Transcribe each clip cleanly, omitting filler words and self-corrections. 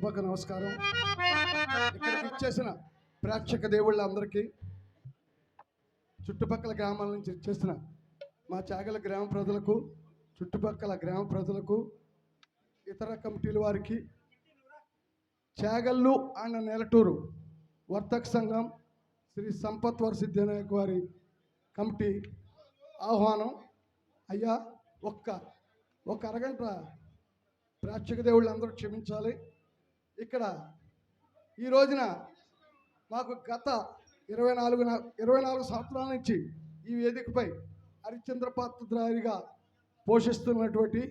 సభకు నమస్కారం. ఇక్కడికి ఇచ్చేసిన ప్రేక్షక దేవుళ్ళందరికీ, చుట్టుపక్కల గ్రామాల నుంచి ఇచ్చేసిన మా చాగల గ్రామ ప్రజలకు, చుట్టుపక్కల గ్రామ ప్రజలకు, ఇతర కమిటీల వారికి, చాగల్లు అండ్ నెలటూరు వర్తక సంఘం శ్రీ సంపత్ వరసిద్ధి నాయక్ వారి కమిటీ ఆహ్వానం. అయ్యా, ఒక్క అరగంట ప్రేక్షక దేవుళ్ళు అందరూ క్షమించాలి. ఇక్కడ ఈ రోజున మాకు గత 24 సంవత్సరాల నుంచి ఈ వేదికపై హరిశ్చంద్ర పాత్రధారిగా పోషిస్తున్నటువంటి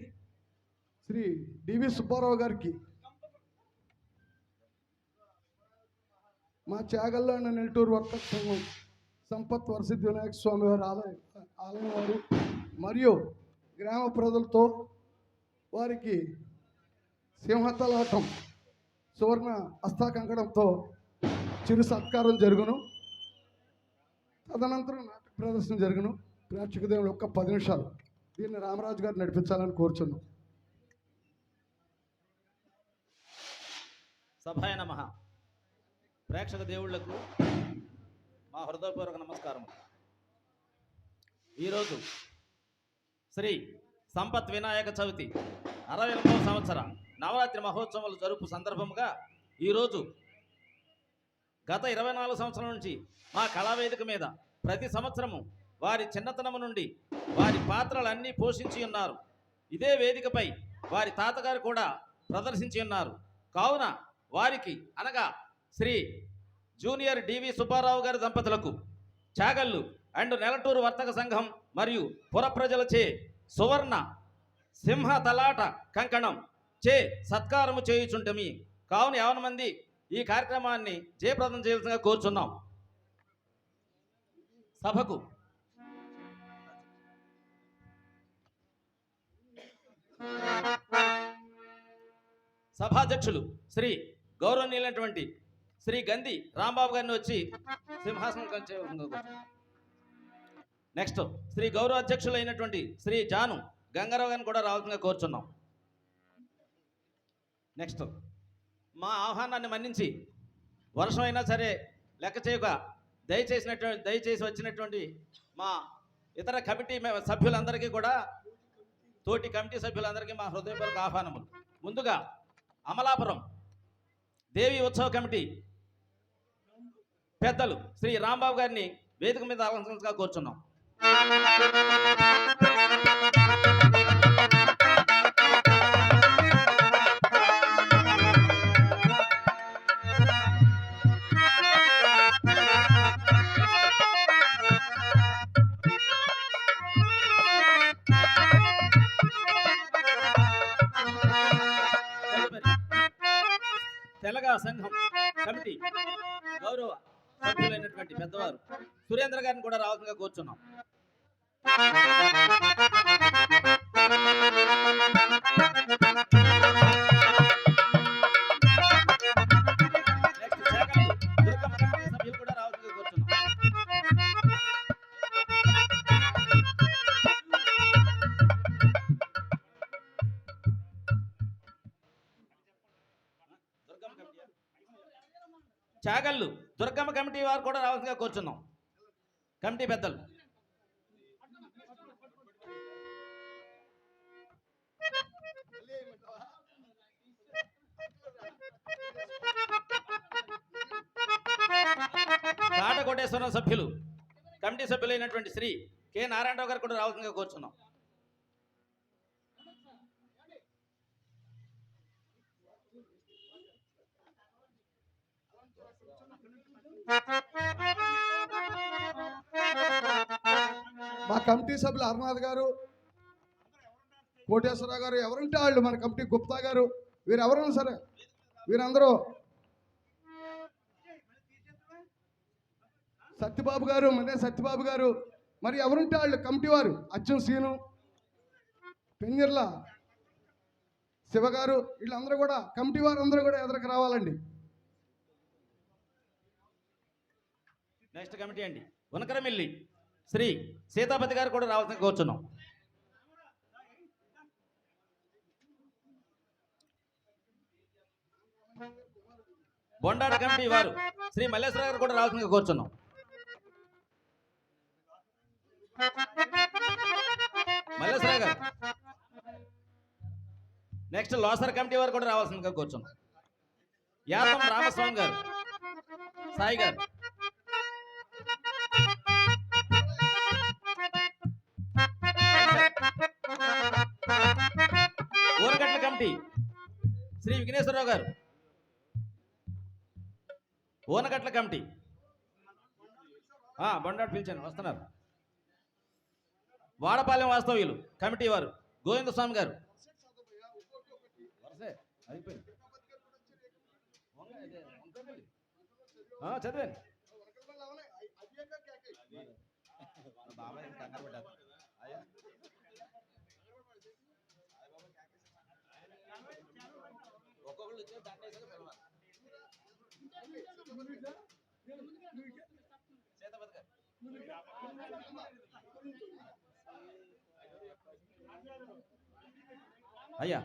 శ్రీ డివి సుబ్బారావు గారికి, మా చాగల్లో అన్న నెల్లూరు వర్తక సంఘం సంపత్ వరసిద్ధి వినాయక స్వామి వారి ఆలయం వారు మరియు గ్రామ ప్రజలతో వారికి సింహతలాటం సువర్ణ హస్తాకంకణంతో చిరు సత్కారం జరుగును. తదనంతరం నాటక ప్రదర్శన జరుగును. ప్రేక్షక దేవుడు 10 నిమిషాలు దీన్ని రామరాజు గారు నడిపించాలని కోరుచున్నాం. సభాయ నమః. ప్రేక్షక దేవుళ్లకు మా హృదయపూర్వక నమస్కారం. ఈరోజు శ్రీ సంపత్ వినాయక చవితి 68వ సంవత్సర నవరాత్రి మహోత్సవాలు జరుపు సందర్భంగా ఈరోజు గత 24 సంవత్సరాల నుంచి మా కళావేదిక మీద ప్రతి సంవత్సరము వారి చిన్నతనము నుండి వారి పాత్రలన్నీ పోషించి ఉన్నారు. ఇదే వేదికపై వారి తాతగారు కూడా ప్రదర్శించి ఉన్నారు. కావున వారికి అనగా శ్రీ జూనియర్ డివి సుబ్బారావు గారి దంపతులకు చాగల్లు అండ్ నెలటూరు వర్తక సంఘం మరియు పుర ప్రజలచే సువర్ణ సింహ తలాట కంకణం చే సత్కారము చేయుచుంటమి. కావున 50 మంది ఈ కార్యక్రమాన్ని జయప్రదం చేయాల్సిందిగా కోరుచున్నాం. సభకు సభాధ్యక్షులు శ్రీ గౌరవనీయులైనటువంటి శ్రీ గంధి రాంబాబు గారిని వచ్చి సింహాసనం. నెక్స్ట్ శ్రీ గౌరవ అధ్యక్షులైనటువంటి శ్రీ జాను గంగారావు గారిని కూడా రావాల్సిందిగా కోరుచున్నాం. నెక్స్ట్ మా ఆహ్వానాన్ని మన్నించి వర్షం అయినా సరే లెక్క చేయక దయచేసి వచ్చినటువంటి మా ఇతర కమిటీ సభ్యులందరికీ కూడా, తోటి కమిటీ సభ్యులందరికీ మా హృదయపూర్వక ఆహ్వానములు. ముందుగా అమలాపురం దేవి ఉత్సవ కమిటీ పెద్దలు శ్రీ రాంబాబు గారిని వేదిక మీద ఆహ్వానించగా కోరుచున్నాం. తెలంగాణ సంఘం కమిటీ గౌరవ సభ్యులైనటువంటి పెద్దవారు సురేంద్ర గారిని కూడా రావాల్సిందిగా కోరుచున్నాం. సభ్యులు కూడా రావాల్సిందిగా కోరుచున్నాం. చాగల్లు దుర్గమ్మ కమిటీ వారు కూడా రావాల్సిందిగా కోరుచున్నాం. కమిటీ పెద్దలు కాటకోటేశ్వరం సభ్యులు కమిటీ సభ్యులైనటువంటి శ్రీ కె నారాయణరావు గారు కూడా రావాల్సిందిగా కోరుచున్నాం. మా కమిటీ సభ్యులు హర్నాథ్ గారు, కోటేశ్వరరావు గారు, ఎవరంటే వాళ్ళు, మన కమిటీ గుప్తా గారు, వీరు ఎవరైనా సరే వీరందరూ, సత్యబాబు గారు, సత్యబాబు గారు, మరి ఎవరుంటే వాళ్ళు కమిటీ వారు, అచ్చం సీను, పెంజర్ల శివగారు, వీళ్ళందరూ కూడా కమిటీ వారు అందరూ కూడా ఎదురుకు రావాలండి. నెక్స్ట్ కమిటీ అండి ఉనకరమిల్లి శ్రీ సీతాపతి గారు కూడా రావాల్సిన కోరుచున్నాం. బొండాడ కమిటీ వారు శ్రీ మల్లేశ్వర గారు కూడా రావాల్సిందిగా కోరుచున్నాం. మల్లేశ్వర గారు. నెక్స్ట్ లోసర్ కమిటీ వారు కూడా రావాల్సిందిగా కోరుచున్నాం. యాదం రామస్వామి గారు, సాయి గారు. ఊరగట్ల కమిటీ శ్రీ విఘ్నేశ్వరరావు గారు. ఓనగట్ల కమిటీ బండాడు పిలిచాను, వస్తున్నారు. వాడపాలెం వాస్తవ్యులు కమిటీ వారు గోవిందస్వామి గారు. చదివాను. అయ్యా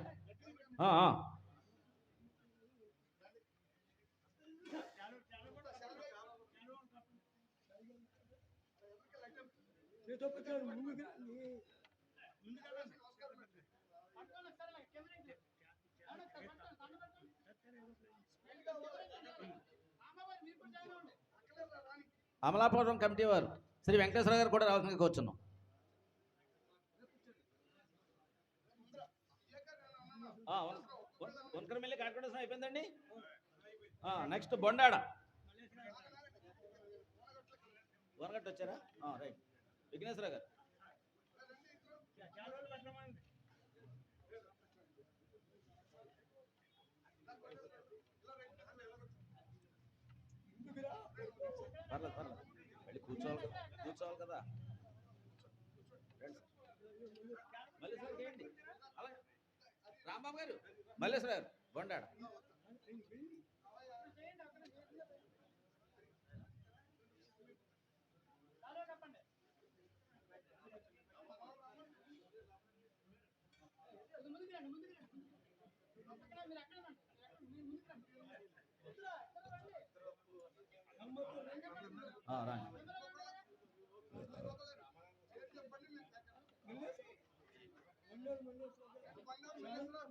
అమలాపురం కమిటీ వారు శ్రీ వెంకటేశ్వర గారు కూడా రావాల్సిందిగా కూర్చున్నాం. వనకరమిల్లి కాన్ఫరెన్స్ అయిపోయిందండి. నెక్స్ట్ బొండాడ వనగట్టు వచ్చారా? రైట్. విఘ్నేశ్వర గారు. పర్లేదు పర్లేదు, వెళ్ళి కూర్చోవాలి కదా. మల్లేశ్వర చేయండి. అలాగే రాంబాబు గారు, మల్లేశ్వర గారు, బొండాడ. రాండి.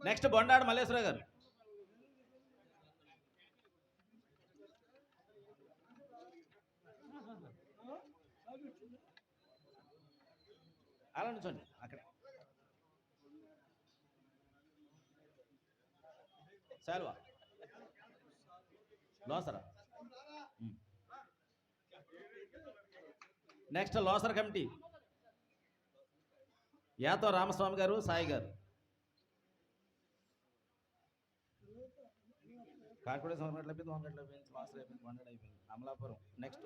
నెక్స్ట్ బొండాడ మల్లేశ్వర గారు. అలా నుంచోండి అక్కడ. శాల్వా లోసరా. నెక్స్ట్ లోసర్ కమిటీ యాతో రామస్వామి గారు, సాయి గారు. కాకుండా సంవత్సరం అయిపోయింది, 100 అయిపోయింది, మాస్టర్ అయిపోయింది, 100 అయిపోయింది. అమలాపురం నెక్స్ట్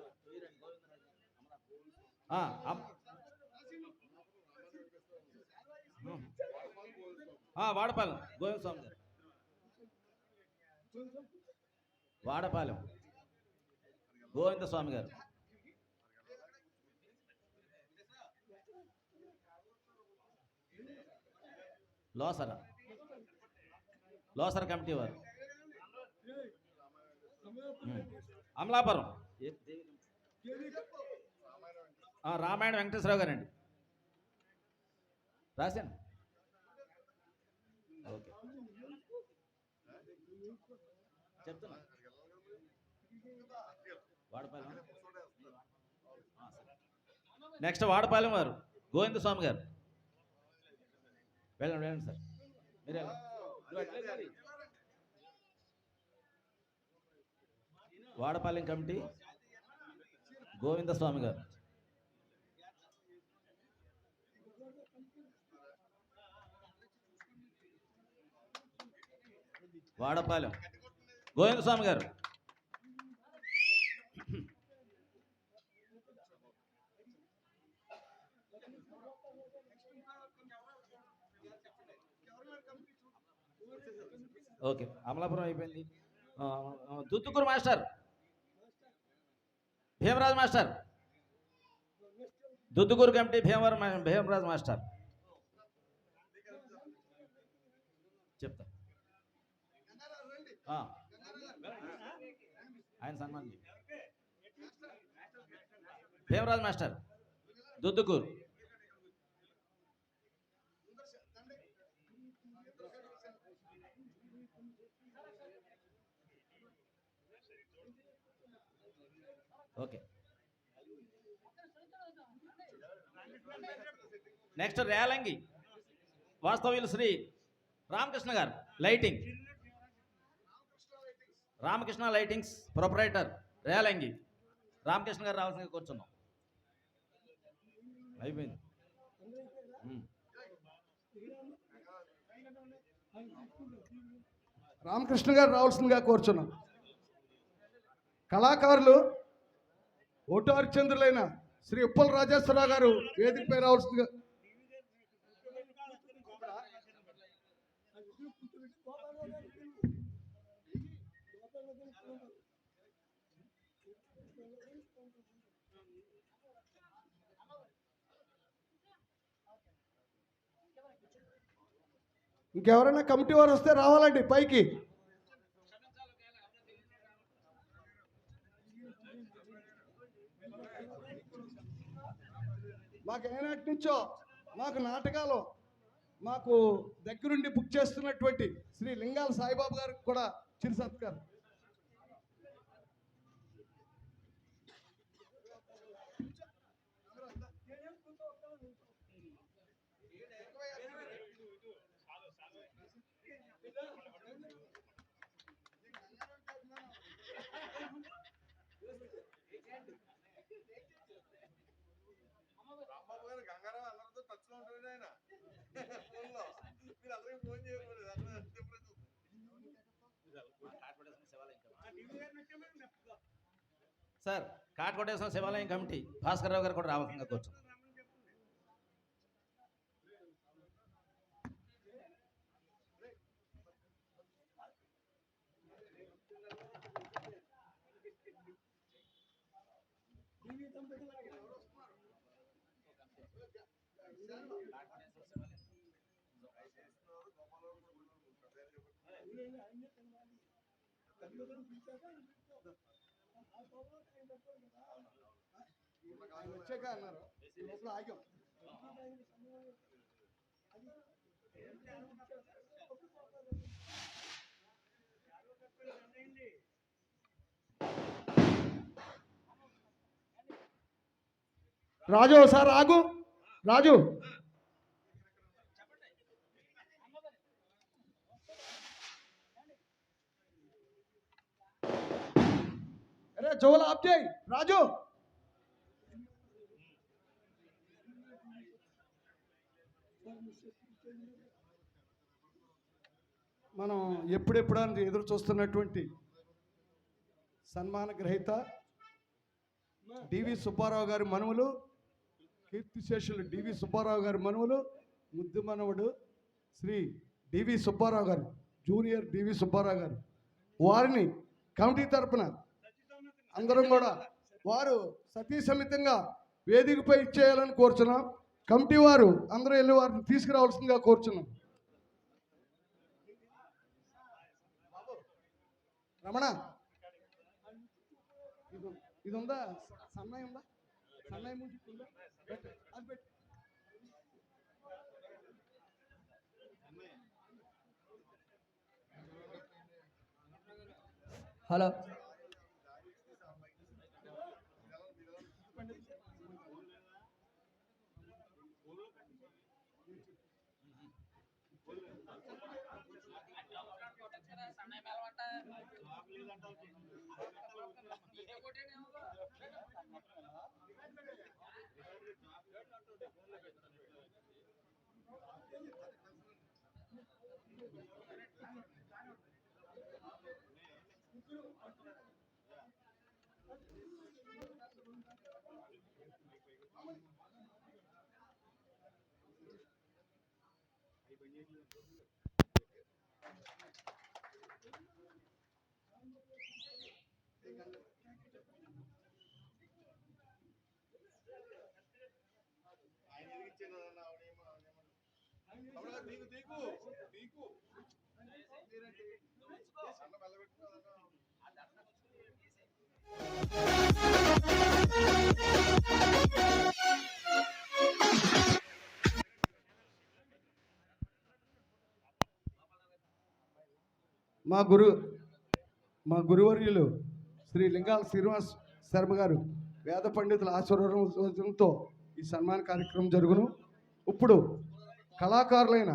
వాడపాలెం గోవిందస్వామి గారు. వాడపాలెం గోవిందస్వామి గారు. లోసర కమిటీ వారు అమలాపురం రామాయణ వెంకటేశ్వరరావు గారండి. రాశాను. ఓకే చెప్తున్నా. వాడపాలెం నెక్స్ట్ వాడపాలెం వారు గోవిందస్వామి గారు. వెళ్ళండి సార్, మీరు వాడపాలెం కమిటీ గోవిందస్వామి గారు. వాడపాలెం గోవిందస్వామి గారు. ఓకే అమలాపురం అయిపోయింది. Duttukuru master Bhimaraj master. Duddukuru committee Bhimaraj master చెప్తా. ఆయన సన్మానం చేయి. Bhimaraju master Duddukuru. Okay, next Relangi వాస్తవ్యులు శ్రీ రామకృష్ణ గారు, lighting. Ramakrishna lightings proprietor Relangi Ramakrishna గారు రావాల్సిందిగా కూర్చున్నాం. అయిపోయింది. రామకృష్ణ గారు రావాల్సిందిగా కోరుచున్నాం. కళాకారులు ఓటారు చంద్రులైన శ్రీ ఉప్పల రాజేశ్వరరావు గారు వేదికపై రావాల్సిందిగా. ఇంకెవరైనా కమిటీ వారు వస్తే రావాలండి పైకి. మాకు ఏనాటి నుంచో మాకు నాటకాలు మాకు దగ్గరుండి బుక్ చేస్తున్నటువంటి శ్రీ లింగాల సాయిబాబు గారికి కూడా చిరు సత్కారం. సార్, కాటకోటేశ్వర శివాలయం కమిటీ భాస్కర్ రావు గారు కూడా రావాల్సిందిగా కూర్చున్నాం. వచ్చాక అన్నారు లోపల ఆగాం. రాజు సార్ ఆగు. రాజు అరే జోలు ఆప్ చేయి రాజు. మనం ఎప్పుడెప్పుడు అని ఎదురు చూస్తున్నటువంటి సన్మాన గ్రహీత డివి సుబ్బారావు గారి మనుమలు, కీర్తిశేషులు డివి సుబ్బారావు గారి మనుమలు, ముద్దు మనవడు శ్రీ డివి సుబ్బారావు గారు, జూనియర్ డివి సుబ్బారావు గారు, వారిని కమిటీ తరపున అందరం కూడా వారు సతీ సమితంగా వేదికపై ఇచ్చేయాలని కోరుచున్నాం. కమిటీ వారు అందరూ వెళ్ళి వారిని తీసుకురావాల్సిందిగా కోరుచున్నాం. రమణ, ఇది ఉందా? సన్నాయి ఉందా? సన్నాయి మ్యూజిక్ ఉందా? అది పెట్టు. హలో, మా గురు మా గురువర్యులు శ్రీ లింగాల శ్రీనివాస్ శర్మ గారు వేద పండితుల ఆశీర్వాదంతో ఈ సన్మాన కార్యక్రమం జరుగును. ఇప్పుడు కళాకారులైన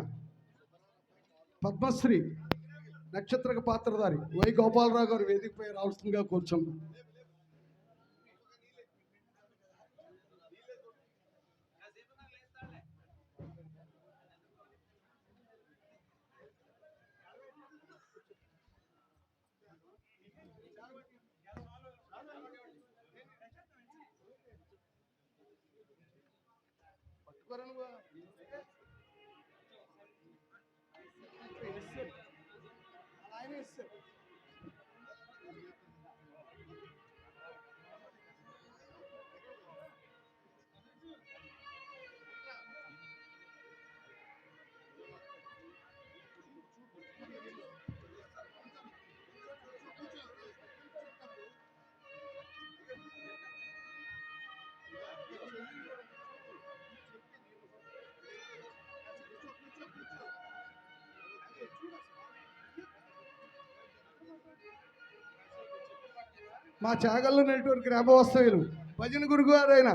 పద్మశ్రీ నక్షత్రక పాత్రధారి వై గోపాలరావు గారు వేదికపై రావాల్సిందిగా కూర్చున్నాం. మా చాగల్లో నెల్లూరు గ్రామ వాస్తవ్యులు భజన గురుగారు అయిన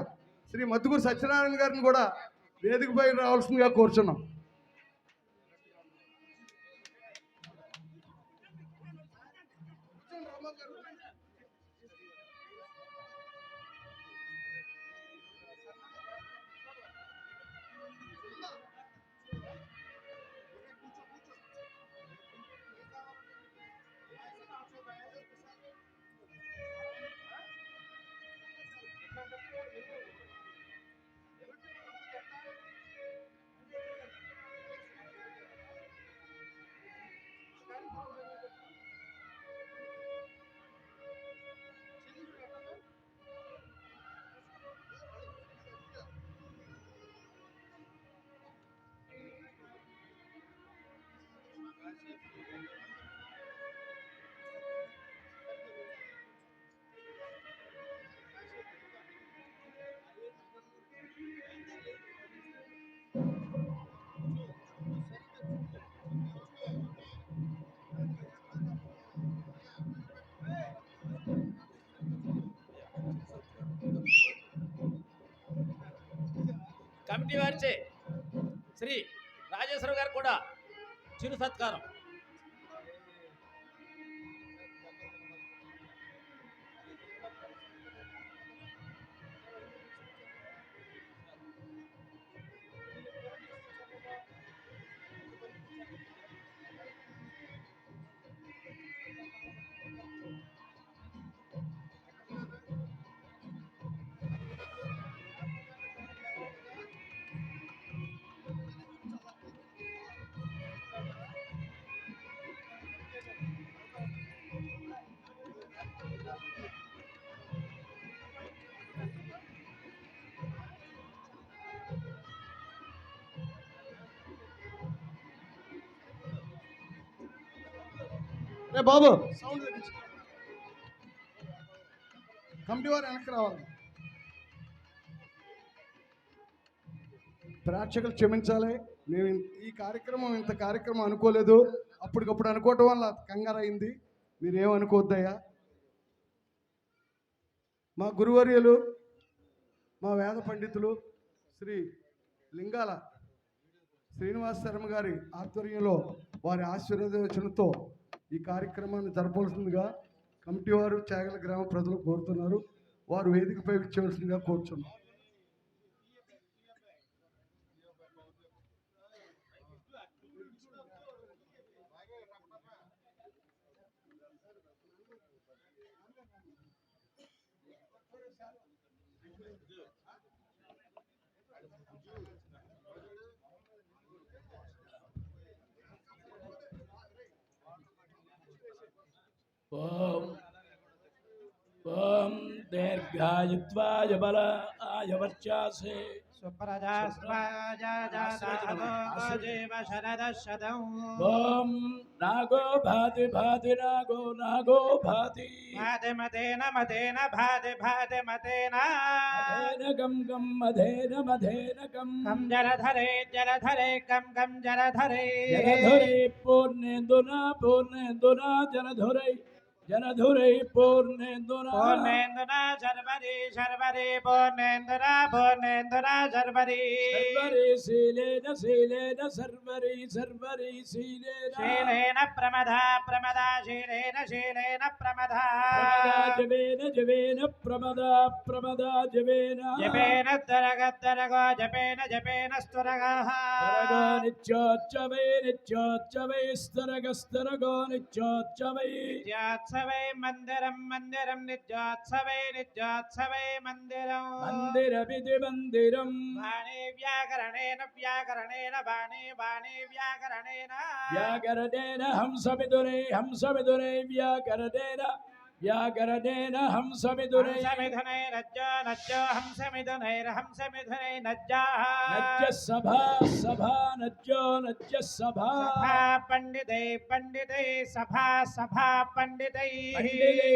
శ్రీ మద్దుగురు సత్యనారాయణ గారిని కూడా వేదికపై రావాల్సిందిగా కోరుచున్నాం. కమిటీ వారిచే శ్రీ రాజేశ్వర గారు కూడా చిరు సత్కారం. రే బాబు సౌండ్ తగ్గించు. కమిటీ వారు వెనక్కి రావాలి. ప్రేక్షకులు క్షమించాలి, మేము ఈ కార్యక్రమం ఇంత కార్యక్రమం అనుకోలేదు. అప్పటికప్పుడు అనుకోవటం వల్ల కంగారు అయింది, మీరేమనుకోవద్దయ్యా. మా గురువర్యులు మా వేద పండితులు శ్రీ లింగాల శ్రీనివాస్ శర్మ గారి ఆధ్వర్యంలో వారి ఆశీర్వచనంతో ఈ కార్యక్రమాన్ని జరపవలసిందిగా కమిటీ వారు చాగల గ్రామ ప్రజలు కోరుతున్నారు. వారు వేదికపై ఇచ్చవలసిందిగా కోరుచున్నారు. ఓం ఓం దీర్ఘాయుత్వాయ బల ఆయ వర్చాసే సుప్రజాస్వాజాతోగోజీవ శరదశతం ఓం నాగో భాతి భాతి నాగో నాగో భాతి మదేన మదేన భాతి భాతి మదేన మధేన గం గం మధేన మధేన గం కం జలధరే జలధరే కం కం జలధరే జలధురై పూర్ణేందునా పూర్ణేందునా జలధురై జలధురై పూర్ణేందునా పూర్ణేందున శర్వరి శర్వరి పూర్ణేందున పూర్ణేందున శర్వరి సర్వరి శీలేన శీలేన సర్వరి సర్వరి శీలేన శీలేన ప్రమద ప్రమద శీలేన శీలేన ప్రమద జవేన జవేన ప్రమద ప్రమద జవేన జపేన త్వరగో జపేన జపేన స్తురగః స్తరగో నిత్యోచ్చవై నిత్యోచ్చవై స్తరగో నిత్యోచ్చవై నిత్యోత్సవే మందిరం మందిరం నిత్యోత్సవే నిత్యోత్సవే మందిరం మందిరమిది మందిరం వాణి వ్యాకరణేన వ్యాకరణేన వాణి వాణి వ్యాకరణేన వ్యాకరణేన హంసమిదురై హంసమిదురై వ్యాకరణేన వ్యాకరణేన హంసమిదురై హంసమిథునైరజ్జో నజ్జో హంసమిథునైర్హంసమిథునై నజ్జాః నజ్జ సభా సభా నజ్జో నజ్జ సభా సభా పండితై పండితై సభా సభా పండితై పండితై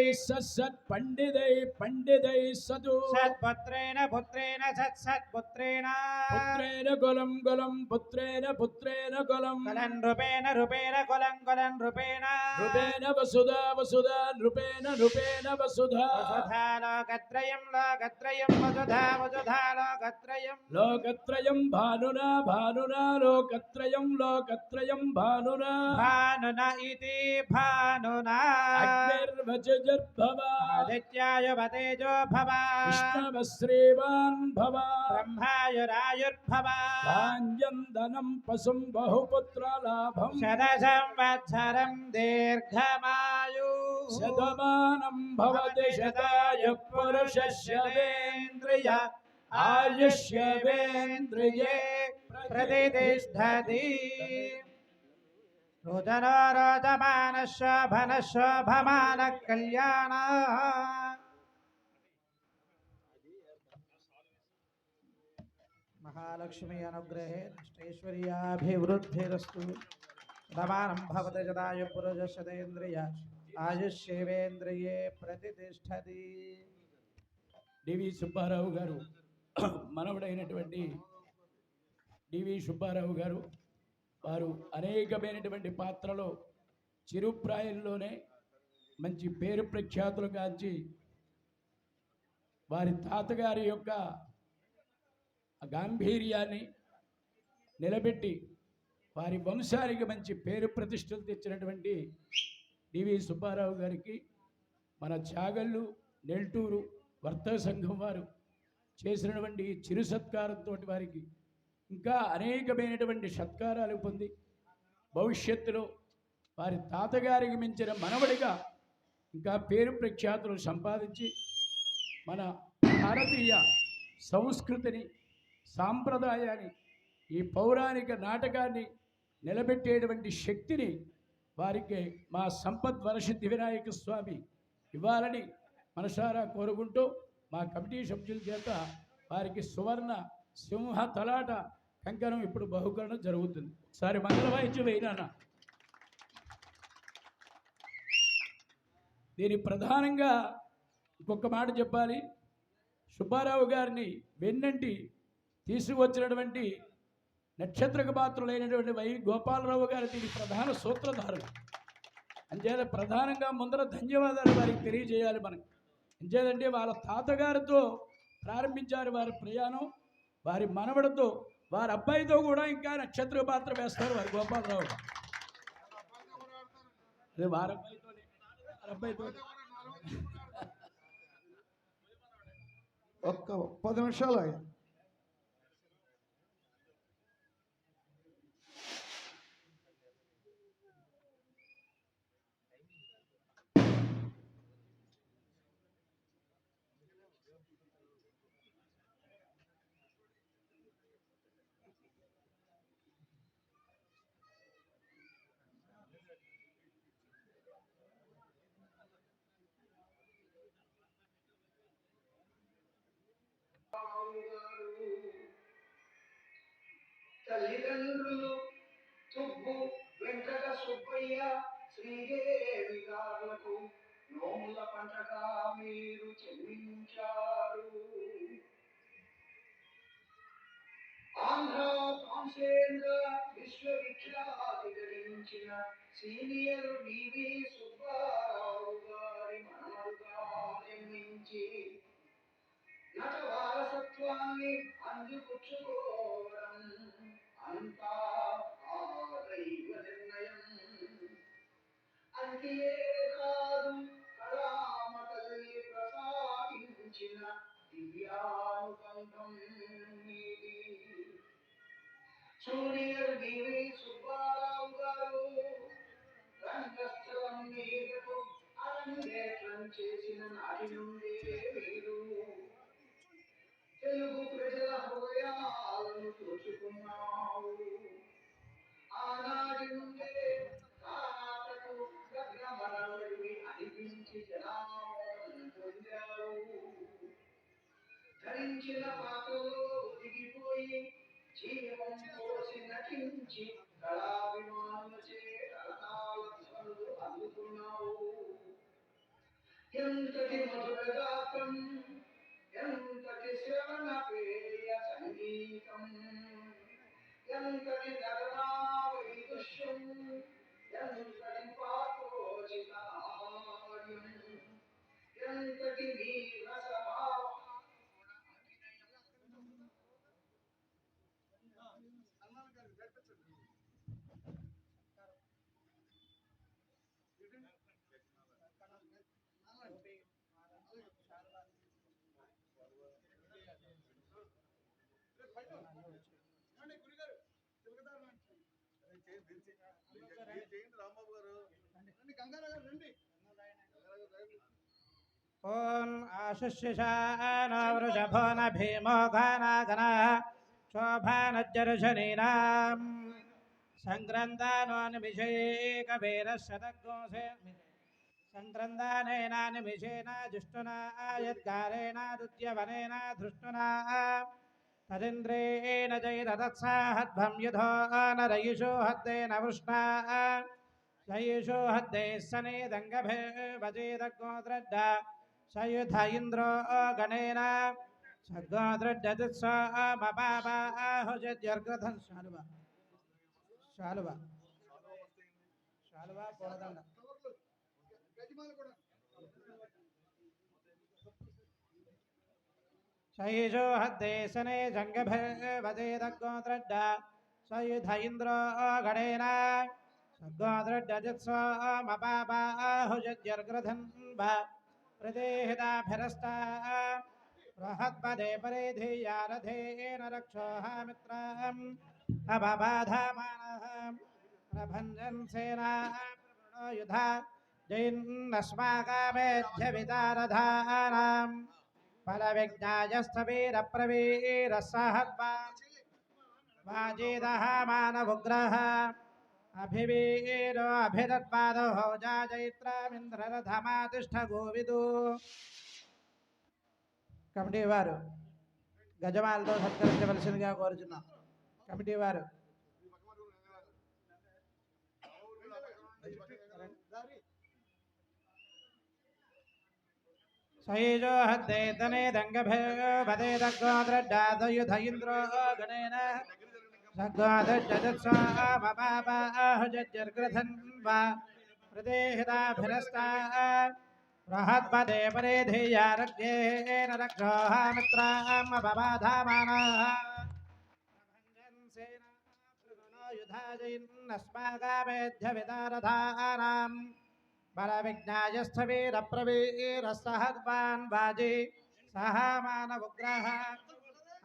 సత్ పండితై పండితై సదు సత్పుత్రేణ పుత్రేణ సత్సత్పుత్రేణ పుత్రేణ కులం కులం పుత్రేణ పుత్రేణ కులం కులం రూపేణ రూపేణ కులం కులం రూపేణ నృపేణ వసుధా వసుధా నృపేణ నృపేణ వసుధా వసుధా లోకత్రయం లోకత్రయం వసుధా వసుధా లోకత్రయం లోకత్రయం భానునా భానునా లోకత్రయం లోకత్రయం భానునా భానున ఇతి భానునా అగ్నిర్వచజర్భవ ఆదిత్యాయువతేజో భవ విష్ణవశ్రీవాన్ భవ బ్రహ్మాయురాయుర్భవ భాంజందనం పశుం బహుపుత్రలాభం శతసంవత్సరం దీర్ఘమాయు శతమానం భవతి శతాయ పురుషస్యేంద్రియ ఆయుష్యేంద్రియే ప్రతిష్టతి రోదనో రోదమాన శోభన శోభమాన కళ్యాణ మహాలక్ష్మి అనుగ్రహే అష్టైశ్వర్యాభివృద్ధిరస్తు రమానం భవతి జదాయు పురుషశతేంద్రియ ఆయుష్యేవేంద్రియే ప్రతిష్టతి డివి సుబ్బారావు గారు మనవడైనటువంటి డివి సుబ్బారావు గారు వారు అనేకమైనటువంటి పాత్రలో చిరుప్రాయంలోనే మంచి పేరు ప్రఖ్యాతులు గాంచి వారి తాతగారి యొక్క గాంభీర్యాన్ని నిలబెట్టి వారి వంశానికి మంచి పేరు ప్రతిష్టలు తెచ్చినటువంటి డివి సుబ్బారావు గారికి మన చాగళ్ళు నెల్టూరు వర్తక సంఘం వారు చేసినటువంటి చిరు సత్కారంతో వారికి ఇంకా అనేకమైనటువంటి సత్కారాలు పొంది భవిష్యత్తులో వారి తాతగారికి మించిన మనవడిగా ఇంకా పేరు ప్రఖ్యాతులు సంపాదించి మన భారతీయ సంస్కృతిని సాంప్రదాయాన్ని ఈ పౌరాణిక నాటకాన్ని నిలబెట్టేటువంటి శక్తిని వారికి మా సంపత్ వరసిద్ధి వినాయక స్వామి ఇవ్వాలని మనసారా కోరుకుంటూ మా కమిటీ సభ్యుల చేత వారికి సువర్ణ సింహ తలాట కంకణం ఇప్పుడు బహుకరణ జరుగుతుంది. ఒకసారి మంగళ వాయిద్యం అయినా దీని ప్రధానంగా ఇంకొక మాట చెప్పాలి. సుబ్బారావు గారిని వెన్నంటి తీసుకువచ్చినటువంటి నక్షత్రక పాత్రులైనటువంటి వై గోపాలరావు గారు దీని ప్రధాన సూత్రధారులు. అంచేత ప్రధానంగా ముందర ధన్యవాదాలు వారికి తెలియజేయాలి మనకు. అంచేదంటే వాళ్ళ తాతగారితో ప్రారంభించారు వారి ప్రయాణం. వారి మనవడితో వారి అబ్బాయితో కూడా ఇంకా నక్షత్రక పాత్ర వేస్తారు వారి గోపాలరావు. అదే వారి అబ్బాయితో ఒక్క 10 నిమిషాలు అయ్యా. Om తల్లిదండ్రులు తుబ్బు వెంకట సుబ్బయ్య శ్రీదేవి గారులకు నోముల పంటగా మీరు చెల్లించారు. ఆంధ్ర కాన్సేంద్ర విశ్వవిఖ్యాతి గడించిన సీనియర్ డివి సుబ్బారావు గారి మనమరుగా జన్మించి నట వారసత్వాన్ని అందిపుచ్చుకోవడం అంతా ఆ దైవ నిర్ణయం. అంతే కాదు, కళామ తల్లి ప్రసాదించిన దివ్యానుబంధం మీది. జూనియర్ డివి సుబ్బారావు గారు రంగస్థలం మీదకు అరంగేట్రం చేసిన నాటి నుండే మీరు తెలుగు ప్రజల హృదయాలను దోచుకున్నావు. ఆనాటి నుండే కానాటకు గగనమరవి అనిపించి జనాలను పొందావు. ధరించిన పాత్రలో దిగిపోయి జీవం పోసి నటించి కళాభిమానులచే కళాల ధ్వనులు అందుకున్నావు. ఎంతటి మధుర గాత్రం, ఎంతటి శ్రవణ ప్రియ సంగీతం, ఎంతటి నటనా వైదుష్యం, ఎంతటి పాత్రోచిత ఆహార్యం, ఎంతటి నీరస భావ. ఓం ఆశుష్యశాన వృషభో న భీమో ఘనాగనా శోభానజ్జర్షణీనాం సంగ్రంథానో నిమిషేకవీరశతగోసే సంగ్రంథానేన నిమిషేన జిష్టునా యద్గారేణ దుత్యవనేన ధృష్టునా తదింద్రేణ జైరతత్సాహద్భం యుధో నరయిషో హద్దేన వృష్ణా సయుషో హద్దే సనేదంగభే వజేదగోద్రడ్డ సయుధ ఇంద్రో గణేన సగోద్రడ్డతిస్వామపాహుజద్యర్గధన్ శాలువ శాలువ శాలువ పూలదండ సయుషో హద్దే సనే జంగభే వజేదగోద్రడ్డ సయుధ ఇంద్రో గణేన సగోద్రడ్డతిస్వామపాహుజద్యర్గధన్ ప్రదేహితాభిరస్తా బృహత్పదే పరిధియారథేన రక్షోహామిత్రం అపబాధామానః ప్రభంజన్ సేనా యుధా జైన్నస్మాకామేధ్య విదారధానాం ఫలవిజ్ఞాయస్థవీరప్రవీరస్సహద్వా వాజీదః మానవుగ్రహ అభివీరో అభిదత్పాదో జాజైత్రమింద్రరథమాతిష్ఠ గోవిదు. కమిటీ వారు గజమాలతో సత్కరించవలసిందిగా కోరుచున్నాం. కమిటీ వారు సైజో హద్దేతనే దంగభే వదేదగోద్రడ్డాదయుధ ఇంద్రో గణేన సగోద్రడ్డత్స్వామపాహుజద్యర్గధన్ వా ప్రదేహితాభిరస్తా బృహత్పదే పరిధియారజ్ఞేన రక్షోహామిత్రాం అపబాధామానః ప్రభంజన్ సేనా యుధా జైన్నస్మాకామేధ్య విదారధానాం బలవిజ్ఞాయస్థవీరప్రవీరస్సహద్వాన్ వాజీ సహ మానవుగ్రహ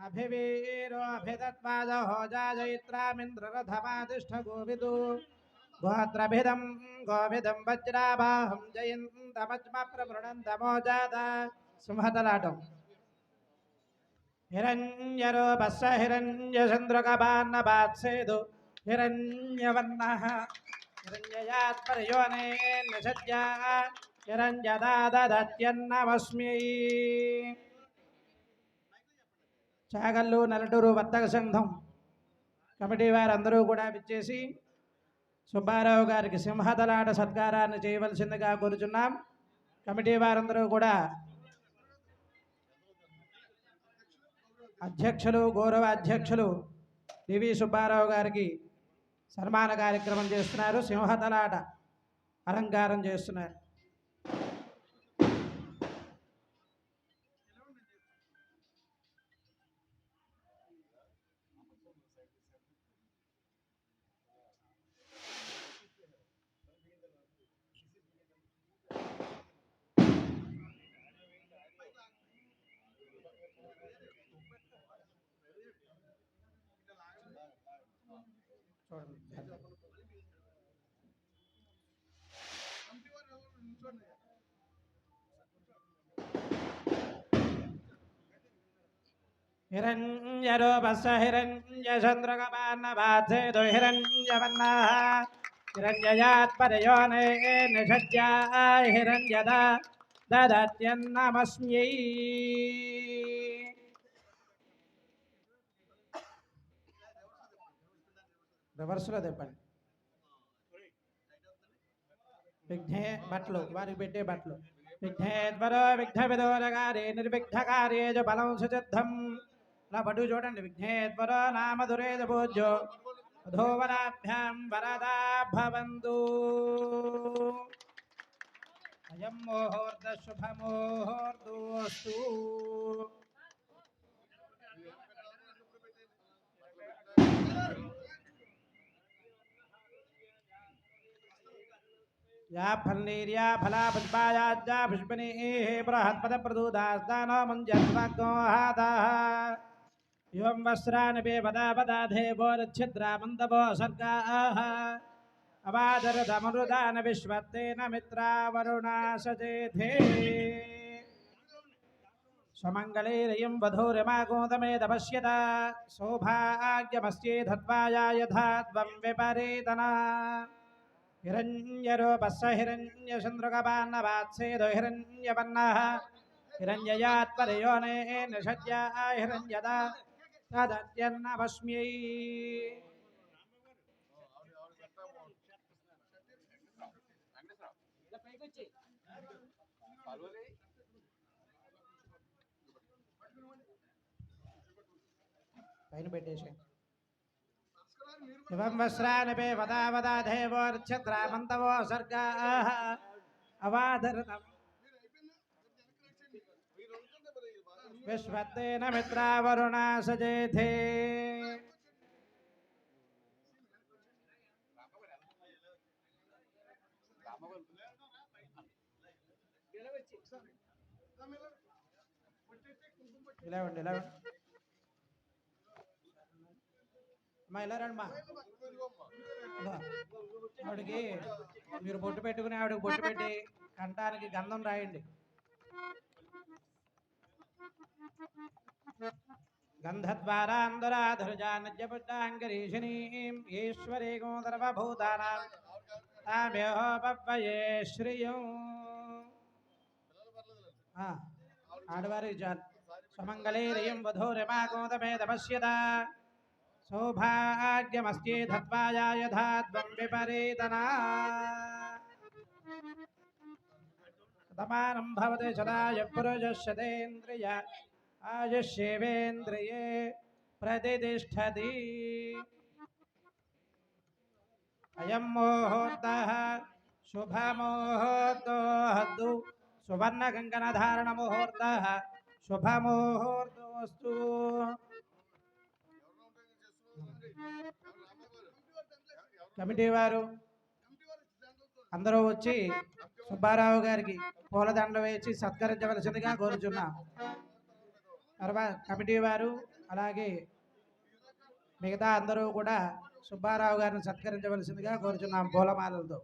అభివీరో అభిదత్పాదో జాజైత్రామింద్రరథమాతిష్ఠ గోవిదు. గోత్రభిదం గోవిదం వజ్రాబాహం జయంతమజ్మ ప్రమృణంతమోజాత సింహతలాటం హిరణ్యరూపస్స హిరణ్యచంద్రకబాన్నపాత్సేదు హిరణ్యవర్ణః హిరణ్యయాత్పరయోనేన సద్యా హిరణ్యదాదత్యన్నమస్మి. చాగల్లు నలటూరు వర్తక సంఘం కమిటీ వారందరూ కూడా విచ్చేసి సుబ్బారావు గారికి సింహతలాట సత్కారాన్ని చేయవలసిందిగా కోరుచున్నాం. కమిటీ వారందరూ కూడా అధ్యక్షులు గౌరవ అధ్యక్షులు డివి సుబ్బారావు గారికి సన్మాన కార్యక్రమం చేస్తున్నారు. సింహతలాట అలంకారం చేస్తున్నారు. చూడండి. हिरण्यरूपस्य हिरण्यचन्द्रकपान्नपात्सेदो हिरण्यवर्णः हिरण्ययात्परयोने निषज्या हिरण्यदा ददत्यन्नमस्मै రివర్స్లో చెప్పండి. విఘ్నే బట్టలు వారికి పెట్టే బట్టలు విఘ్నేశ్వరో విఘ్నవిదోరకారే నిర్విఘ్నకార్యే చ బలం సుసిద్ధం. ఇలా పట్టు చూడండి. విఘ్నేశ్వరో నామ దురేద పూజ్యో అధోవరాభ్యాం వరదా భవంతు. అయం ముహూర్త శుభముహూర్తోస్తు. या फलनीर्या फला पुष्पायाज्जा पुष्पनीः बृहत्पदप्रदूदास्तानो मञ्जत्वाग्नोहादाः एवं वस्त्राणि पेपदापदाधेवो रच्छिद्रा मन्दवो सर्गाः अवादरदमरुदान विश्वत्तेन मित्रा वरुणा सचेथे स्वमङ्गलैरयं वधूरिमागोदमेदपश्यता सौभाग्यमस्येधत्वाया यथा त्वं विपरीतना. हिरण्यरूपस्य हिरण्यचन्द्रकपान्नपात्सेदो हिरण्यवर्णः हिरण्ययात्परयोने निषज्या हिरण्यदा तदत्यन्नमस्मै. పైన పెట్టేసి శివం వస్త్రాన్ని పేపదావదాధేవో నక్షత్రామంతవో సర్గాః అవాదరతం విశ్వత్తేన మిత్రా వరుణా సజేథే. ఇలా ఉండి ఇలా అమ్మా ఇలా రండి. మా ఆవిడకి మీరు బొట్టు పెట్టుకుని ఆవిడకి బొట్టు పెట్టి కంఠానికి గంధం రాయండి. గంధద్వారాంధరాధుజానజ్యపుష్టాంగరీషిణీం ఈశ్వరీగో సర్వభూతానాం తామేహో పవ్వయే శ్రియం. ఆడవారికి చాలు. సుమంగళైరయం వధూరిమాగోదమేదపశ్యత సౌభాగ్యమస్యేధత్వాయా యథా త్వం విపరీతనా. శతమానం భవతి శతాయ పురుషశతేంద్రియ ఆయుష్యేవేంద్రియే ప్రతిష్టతి. అయం ముహూర్తః శుభముహూర్తోస్తు. సువర్ణకంకణధారణ ముహూర్తః శుభముహూర్తోస్తు. కమిటీ వారు అందరూ వచ్చి సుబ్బారావు గారికి పూలదండ వేసి సత్కరించవలసిందిగా కోరుచున్నాం. తర్వాత కమిటీ వారు అలాగే మిగతా అందరూ కూడా సుబ్బారావు గారిని సత్కరించవలసిందిగా కోరుచున్నాం పూలమాలలతో.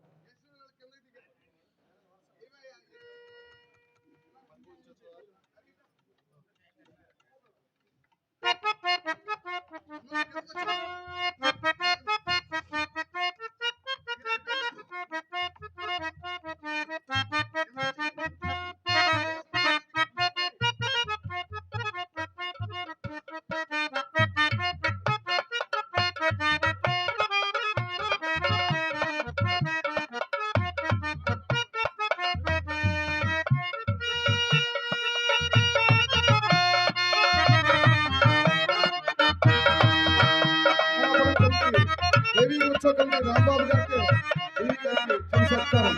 సత్కారం.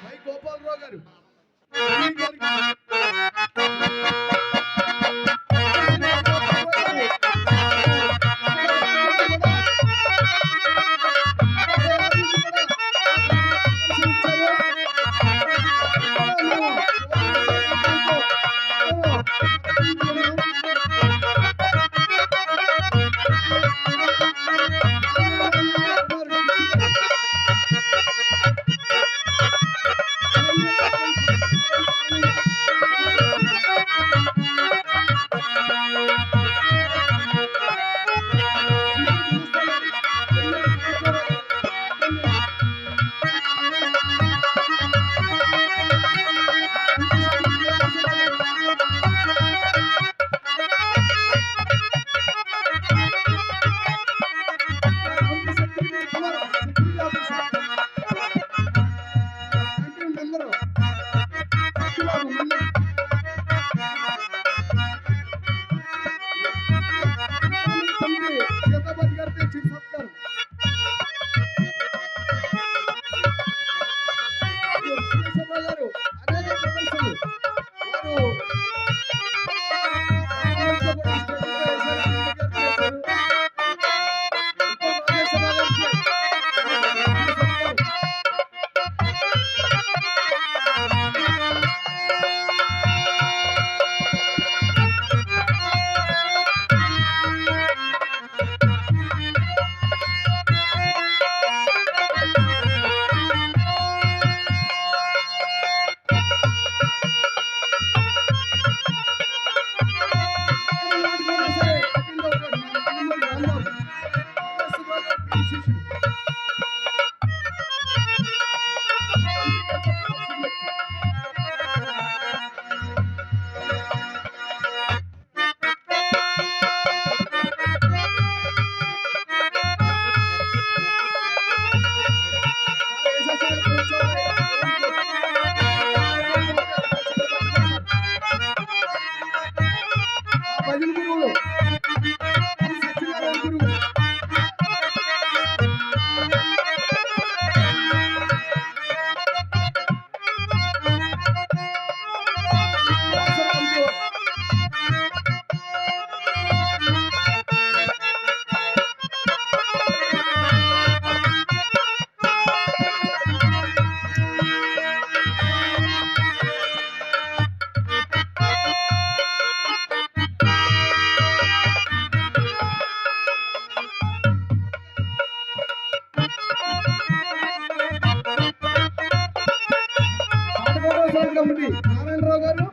వై గోపాలరావు గారు భజన గురువులు సత్యనారాయణ గురువు కమిటీ నారాయణరావు గారు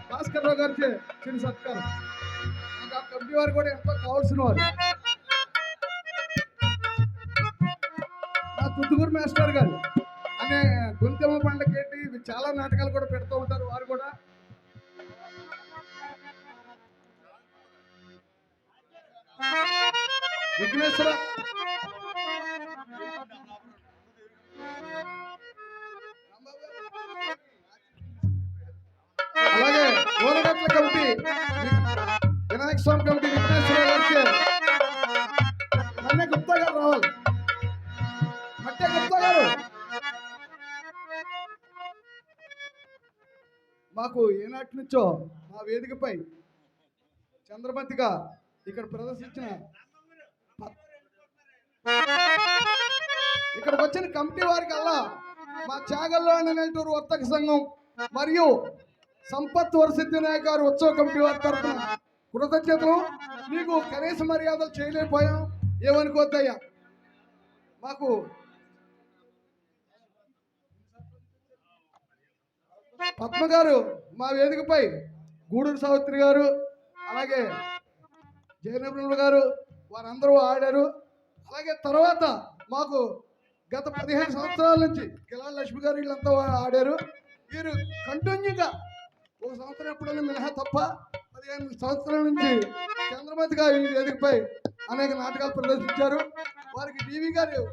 భాస్కర్ రావు గారు చిన్న సత్కారం. నాకు ఆ కమిటీ వారు కూడా ఎంతో కావాల్సిన వారు. మా తుద్దుగూరు మాస్టర్ గారు అనే గొంతెమ్మ పండగేటి ఇవి చాలా నాటకాలు కూడా పెడుతూ ఉంటారు. వారు కూడా విఘ్నేశ్వర మెట్ల కమిటీ వినాయక స్వామి కమిటీ విఘ్నేశ్వర గారికి మన్నే గుప్తా గారు రావాలి. మట్టే గుప్తా గారు మాకు ఏనాటి నుంచో మా వేదికపై చంద్రమతిగా ఇక్కడ ప్రదర్శించిన ఇక్కడికి వచ్చిన కమిటీ వారికి అల్లా మా చాగల్లో నెల్లూరు వర్తక సంఘం మరియు సంపత్ వరసిద్ధి నాయక్ గారు ఉత్సవ కమిటీ వారి తరఫున కృతజ్ఞతలు. మీకు కనీస మర్యాదలు చేయలేకపోయాం, ఏమనుకోద్దయ్యా. మాకు పద్మ గారు మా వేదికపై గూడూరు సావిత్రి గారు అలాగే జయనబ్రుల గారు వారందరూ ఆడారు. అలాగే తర్వాత మాకు గత 15 సంవత్సరాల నుంచి కిలాల లక్ష్మి గారు వీళ్ళంతా ఆడారు. వీరు కంటిన్యూగా ఒక సంవత్సరం ఎప్పుడైనా మినహా తప్ప 15 సంవత్సరాల నుంచి చంద్రమతిగా ఈ వేదికపై అనేక నాటకాలు ప్రదర్శించారు. వారికి డివి గారు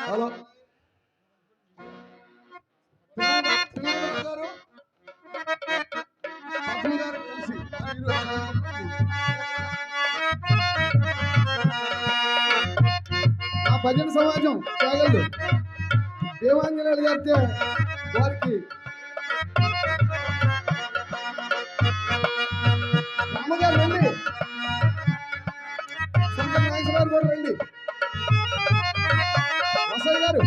హలో గారు పద్మ గారు కలిసి మా భజన సమాజం చాగళ్ళు దేవాంజనేయులు గారితో వారికి రామగారు రండి, శంకర్ నాగేశ్వరరావు గారు రండి, వసయ్య గారు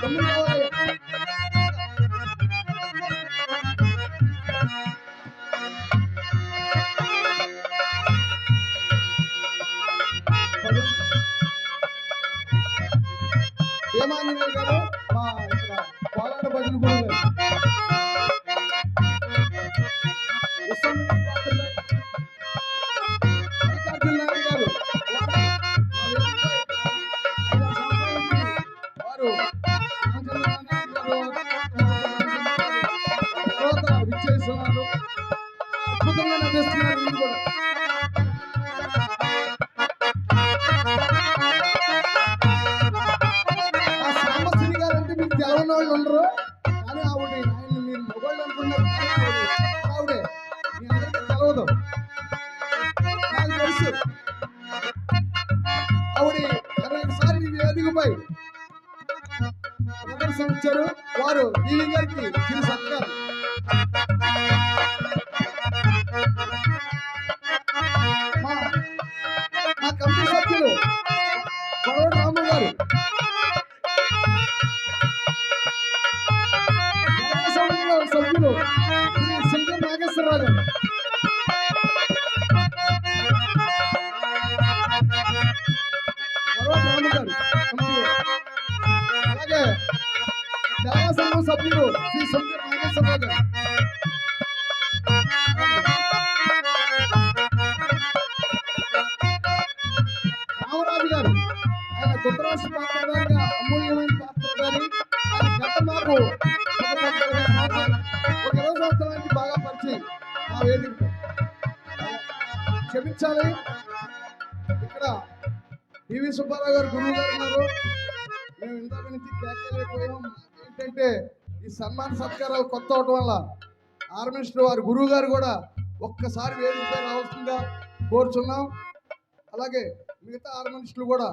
తమ్ముడు కావాలి. దేవాంజనేయులు గారు మా ఇక్కడ కోలాట భజన గురువు గారు విచ్చేస్తున్నారు, అద్భుతంగా నటిస్తున్నారు. వీళ్ళు కూడా ఆ సాంబశ్రీ గారు అంటే మీకు తెలవని వాళ్ళు ఉండరు, కానీ ఆయన మీరు మొబైల్ అనుకున్నారు, ఆవిడే మీ అందరికీ తెలవదు, నాకు తెలుసు. ఆవిడ అనేకసారి ఈ వేదికపై ప్రదర్శన ఇచ్చారు. వారు డివి గారికి చిరు సత్కారం. మా కమిటీ సభ్యులు బరోడ్ రాము గారు, సభ్యులు శ్రీ శంకర్ నాగేశ్వరరావు గారు, బరోడ్ రాము గారు, అలాగే దేవా సంఘం సభ్యులు శ్రీ శంకర్ నాగేశ్వరరావు గారు, రామరాజు గారు, ఆయన ధృతరాష్ట్ర పాత్రధారిగా అమూల్యమైన పాత్రధారి. ఆయన గత మాకు ఒక 20 సంవత్సరాల నుంచి బాగా పరిచయం మా వేదికపై. క్షమించాలి, ఇక్కడ డివి సుబ్బారావు గారు గురువు గారు ఉన్నారు. మేము ఇందాక నుంచి కేకలేకపోయాం. ఏంటంటే ఈ సన్మాన సత్కారాలు కొత్త అవటం వల్ల ఆర్మినిస్టర్ వారి గురువు గారు కూడా ఒక్కసారి వేదికపై రావాల్సిందిగా కోరుచున్నాం. అలాగే మిగతా ఆర్మినిస్టులు కూడా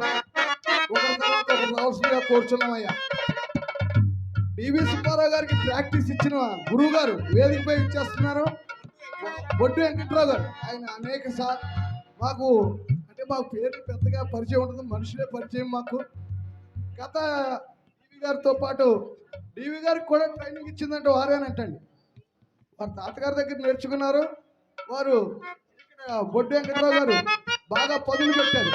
ఒకరి తర్వాత ఒకరు రావాల్సిందిగా కోరుచున్నామయ్యా. డివి సుబ్బారావు గారికి ప్రాక్టీస్ ఇచ్చిన గురువు గారు వేదికపై ఇచ్చేస్తున్నారు. బొడ్డు వెంకట్రావు గారు, ఆయన అనేక మాకు అంటే మాకు పేర్లు పెద్దగా పరిచయం ఉంటుంది, మనుషులే పరిచయం మాకు. గత డివి గారితో పాటు డివి గారికి కూడా ట్రైనింగ్ ఇచ్చిందంటే వారేనంటండి. వారి తాతగారి దగ్గర నేర్చుకున్నారు. వారు ఇక్కడ బొడ్డు వెంకట్రావు గారు బాగా పదులు పెట్టారు.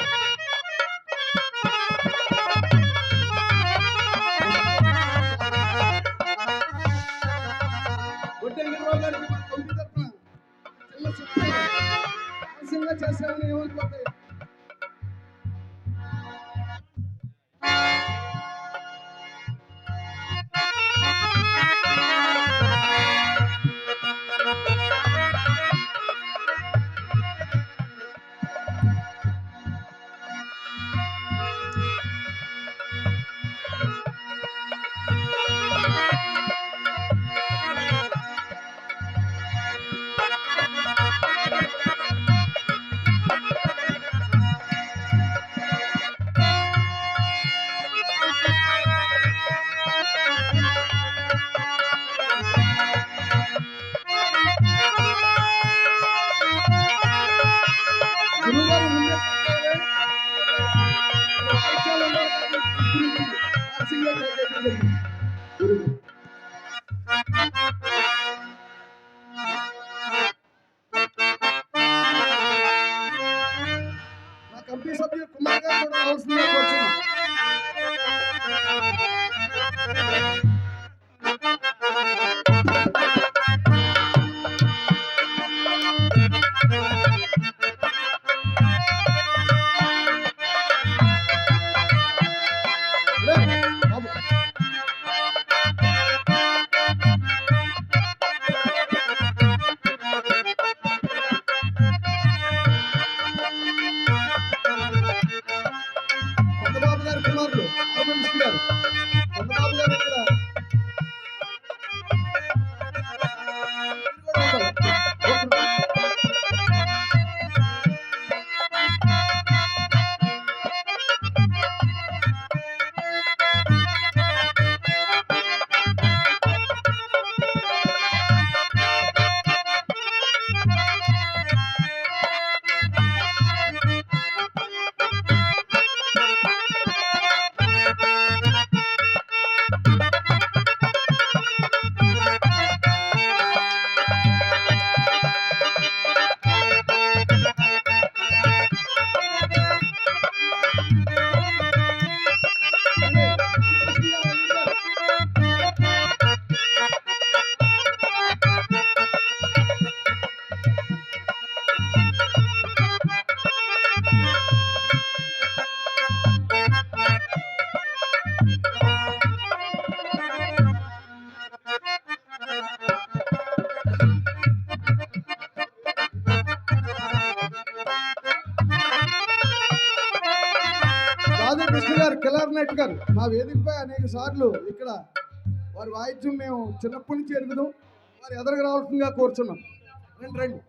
బొడ్డు వెంకట్రావు గారికి కమిటీ తరఫున చిన్న చేశారని ఏమనుకోతాయి. రావాల్సిందిగా కోరుచున్నాం. లే, బాబు. కొండబాబు గారి కుమారులు ఆర్మనిస్ట్ గారు, కొండబాబు గారు ఇక్కడ మీరు కూడా ఉండాలి. రాధాకృష్ణ గారు, కిలార్నెట్ గారు మా వేదికపై అనేక సార్లు ఇక్కడ వారి వాయిద్యం మేము చిన్నప్పటి నుంచి ఎరుగుదాం. వారు ఎదురుగా రావాల్సిందిగా కోరుచున్నాం. రండి రండి.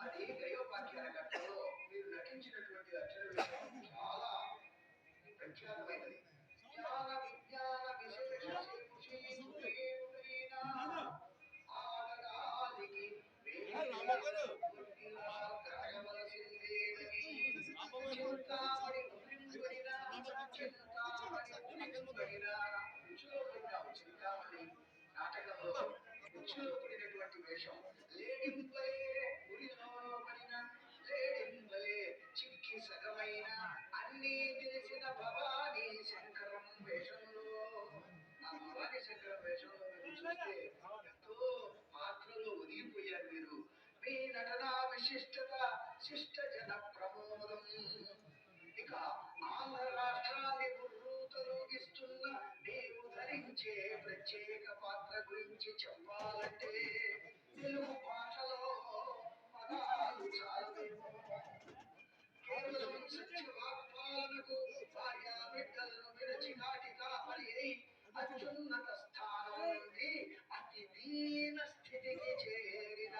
అది దైవపాఖ్యాన ఘట్టంలో మీరు నటించినటువంటి అక్షర విషయం చాలా ప్రఖ్యాతమైనది. జ్ఞాన విజ్ఞాన విశేష శిశుషీపురేణ ఆడగాలికి గ్రహవలసిందేనని చింతామణి మునింబడిన చింతామణి నాటకంలో ఉచ్చులో పడినటువంటి వేషం లేడింబలే ఉరిలో పడిన లేడింబలే చిక్కి సగమైన అన్నీ తెలిసిన భవానీ శంకరం వేషంలో ఆ భవానీ శంకరం వేషంలో మీరు చూస్తే ఎంతో పాత్రలో ఒదిగిపోయారు మీరు. మీ నటనా విశిష్టత శిష్ట జన ప్రమోదం. ఇక ఆంధ్ర రాష్ట్రాన్ని ఉర్రూతలూగిస్తున్న నీవు ధరించే ప్రత్యేక పాత్ర గురించి చెప్పాలంటే తెలుగు భాషలో పదాలు చాలవేమో. కేవలం సత్యవాక్పాలనకు భార్యా బిడ్డలను విరచి నాటి కాపరి అయి అత్యున్నత స్థానం నుండి అతి దీన స్థితికి చేరిన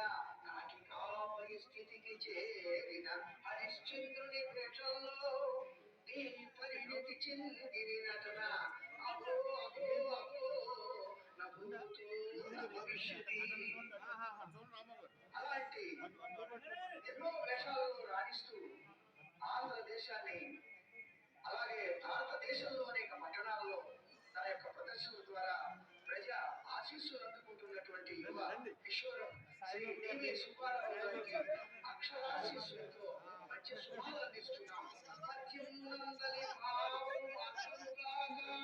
నాటి కాపరి స్థితికి చేరిన హరిశ్చంద్రుని వేషంలో నీ పరిణతి చెందిన నటన అహో అహో అహో నభూతో భవిష్యతి. అలాంటి ఎన్నో వేషాలను రాణిస్తూ ఆంధ్రదేశాన్ని అలాగే భారతదేశంలో అనేక పట్టణాల్లో తన యొక్క ప్రదర్శనల ద్వారా ప్రజా ఆశీస్సులు అందుకుంటున్నటువంటి యువ కిషోరం శ్రీ డివి సుబ్బారావు గారికి అక్షరాశీస్సులతో మంచి శుభాలు అందిస్తున్నాం. సత్యమునందలి భావం అక్షరుగాగా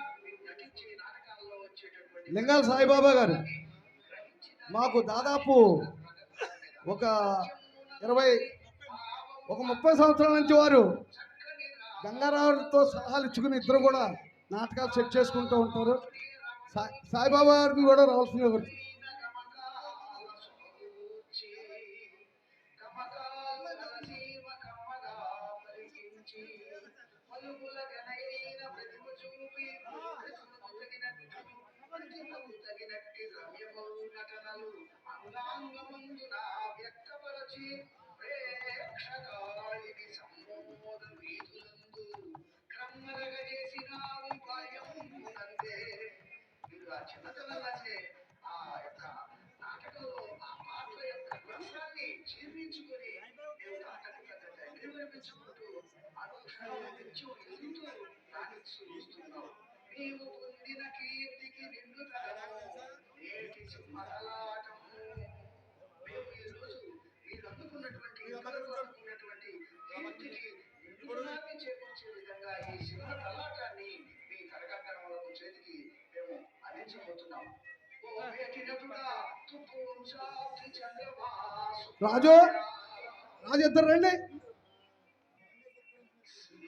నటించే నాటకాల్లో వచ్చేటటువంటి లింగాల సాయిబాబా గారు మాకు దాదాపు ఒక 30 సంవత్సరాల నుంచి వారు గంగారావుతో సలహాలు ఇచ్చుకుని ఇద్దరు కూడా నాటకాలు సెట్ చేసుకుంటూ ఉంటారు. సాయిబాబా గారిని కూడా రావాల్సిందిగా కోరుతున్నాం. తగినట్టి రమ్యమౌన చిన్నతనం నాచే ఆ యొక్క నాటకంలో ఆ పాటల యొక్క రసాన్ని జీర్ణించుకొని మేము నాటకంగా దగ్గర వినిపించుకుంటూ అనుక్షణం నిత్యం ఎదుగుతూ రాణిస్తూ వస్తున్నాం. నీవు పొందిన కీర్తికి నిన్ను తరము నేటి సింహతలాటము. మేము ఈ రోజు మీరు అందుకున్నటువంటి ఇతరులకు అందుకున్నటువంటి కీర్తికి నిండుదనాన్ని చేకూర్చే విధంగా ఈ సింహ తలాటాన్ని మీ కరకట్టడం చేతికి మేము అందించబోతున్నాం. ఓ వేకినటుడా తుప్పు సాక్షి చంద్రమా రాజు రాజు ఇద్దరు రండి.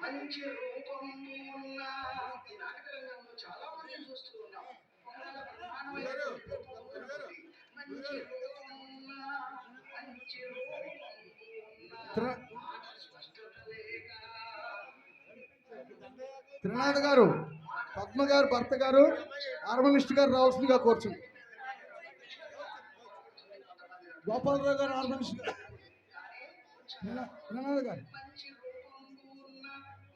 మంచి రూపము ఉన్న ఈ నాటక రంగంలో చాలా మందిని చూస్తూ ఉన్నాం. ఒకవేళ బ్రహ్మాండమైనటువంటి రూపము కనబడి, మంచి రూపము ఉన్న, మంచి రూపము ఉన్న, మాట స్పష్టత లేక. త్రినాథ్ గారు, పద్మ గారు భర్త గారు, హార్మోనిస్ట్ గారు రావాల్సిందిగా కోరుచుంది. గోపాలరావు గారు హార్మోనిస్ట్ గారు, త్రినాథ్ గారు. మంచి రూపము ఉన్న,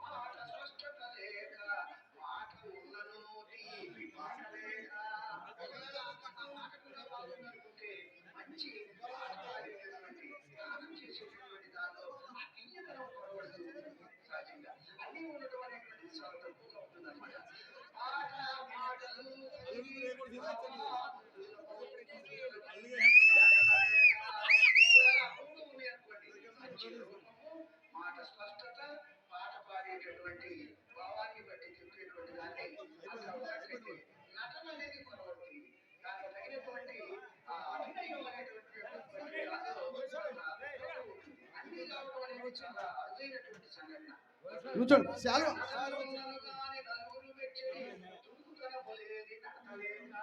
మాట స్పష్టత లేక, మాట ఉన్నను తీపి మాట లేక. ఒకవేళ ఆ మాట కూడా బాగుందనుకుంటే మంచి పాట పాడేటటువంటి గానం చేసేటటువంటి దానిలో ఆ తీయదనం పొరబడుతుంది. సహజంగా అన్నీ ఉండటం అనేటువంటిది చాలా తక్కువగా ఉంటుందన్నమాట. పాట మాటలు మంచి రూపము, మాట స్పష్టత, పాట పాడేటటువంటి భావాన్ని బట్టి చెప్పేటువంటి దాన్ని అట్లా ఉన్నట్లయితే నటన అనేది కొనవడుతుంది. దానికి తగినటువంటి ఆ అభినయం అనేటువంటి దానిలో అన్ని కావడం అనేది చాలా అరుదైనటువంటి సంఘటన. కూర్చోండి. శాలువ నటనలోనను గాని నలుగురు మెచ్చని తుడుకుతన పొలేది నటలేక.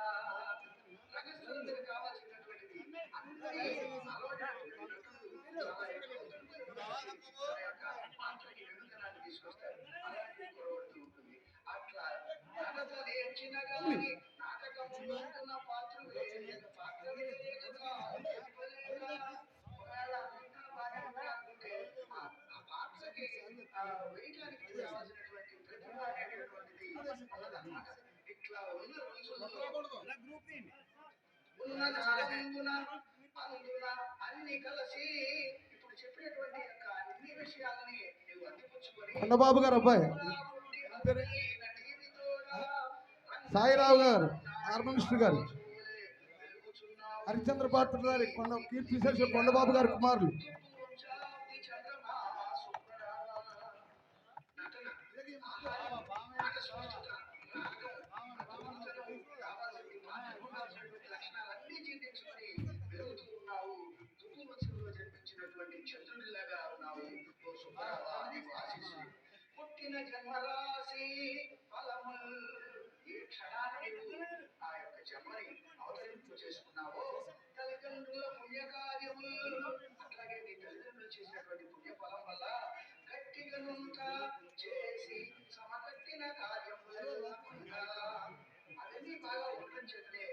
రంగస్థలంలో కావాల్సినటువంటిది అందరి అలవాటు చాలా ఎక్కువ ఉంటుంది. తన యొక్క పాత్రకి వెనుకనాన్ని తీసుకొస్తారు. అలాంటి కొరవడుతూ ఉంటుంది. అట్లా నటత నేర్చిన గాని నాటకములో ఉన్న పాత్రవే పాత్రవే కదా చెప్పలేక. ఒకవేళ ఇంకా బాగా అనుకుంటే ఆ పాత్రకి వేయడానికి కావాల్సినటువంటి ప్రతిభ అనేటటువంటిది ఉన్నదన్నమాట. ఇట్లా ఉన్న రోజుల్లో ఉన్నదానందున అందున అన్ని కలిసి ఇప్పుడు చెప్పినటువంటి యొక్క అన్ని విషయాలని నువ్వు అందిపుచ్చుకొని కొండబాబు గారు అబ్బాయి సాయిరావు గారు హార్మోనిస్ట్ గారు, హరిశ్చంద్ర పాత్ర గారి కొండ కీర్తి శేష కొండబాబు గారి కుమారులు. లక్షణాలన్నీ జీర్ణించుకొని పెరుగుతూ ఉన్నావు. తుప్పు వంశంలో జన్మించినటువంటి చంద్రుడిలాగా ఉన్నావు. ఓ సుబ్బారావా, నీకు ఆశీస్సు. పుట్టిన జన్మరాశి ఫలము ఈ క్షణాన్ని నీవు ఆ యొక్క జన్మని అవతరింపు చేసుకున్నావో, తల్లిదండ్రుల పుణ్యకార్యము అట్లాగే నీ తల్లిదండ్రులు చేసినటువంటి పుణ్య ఫలం వల్ల గట్టిగా నుంట చేసి సమకట్టిన కార్యములు అవన్నీ బాగా ఉండడం చేతనే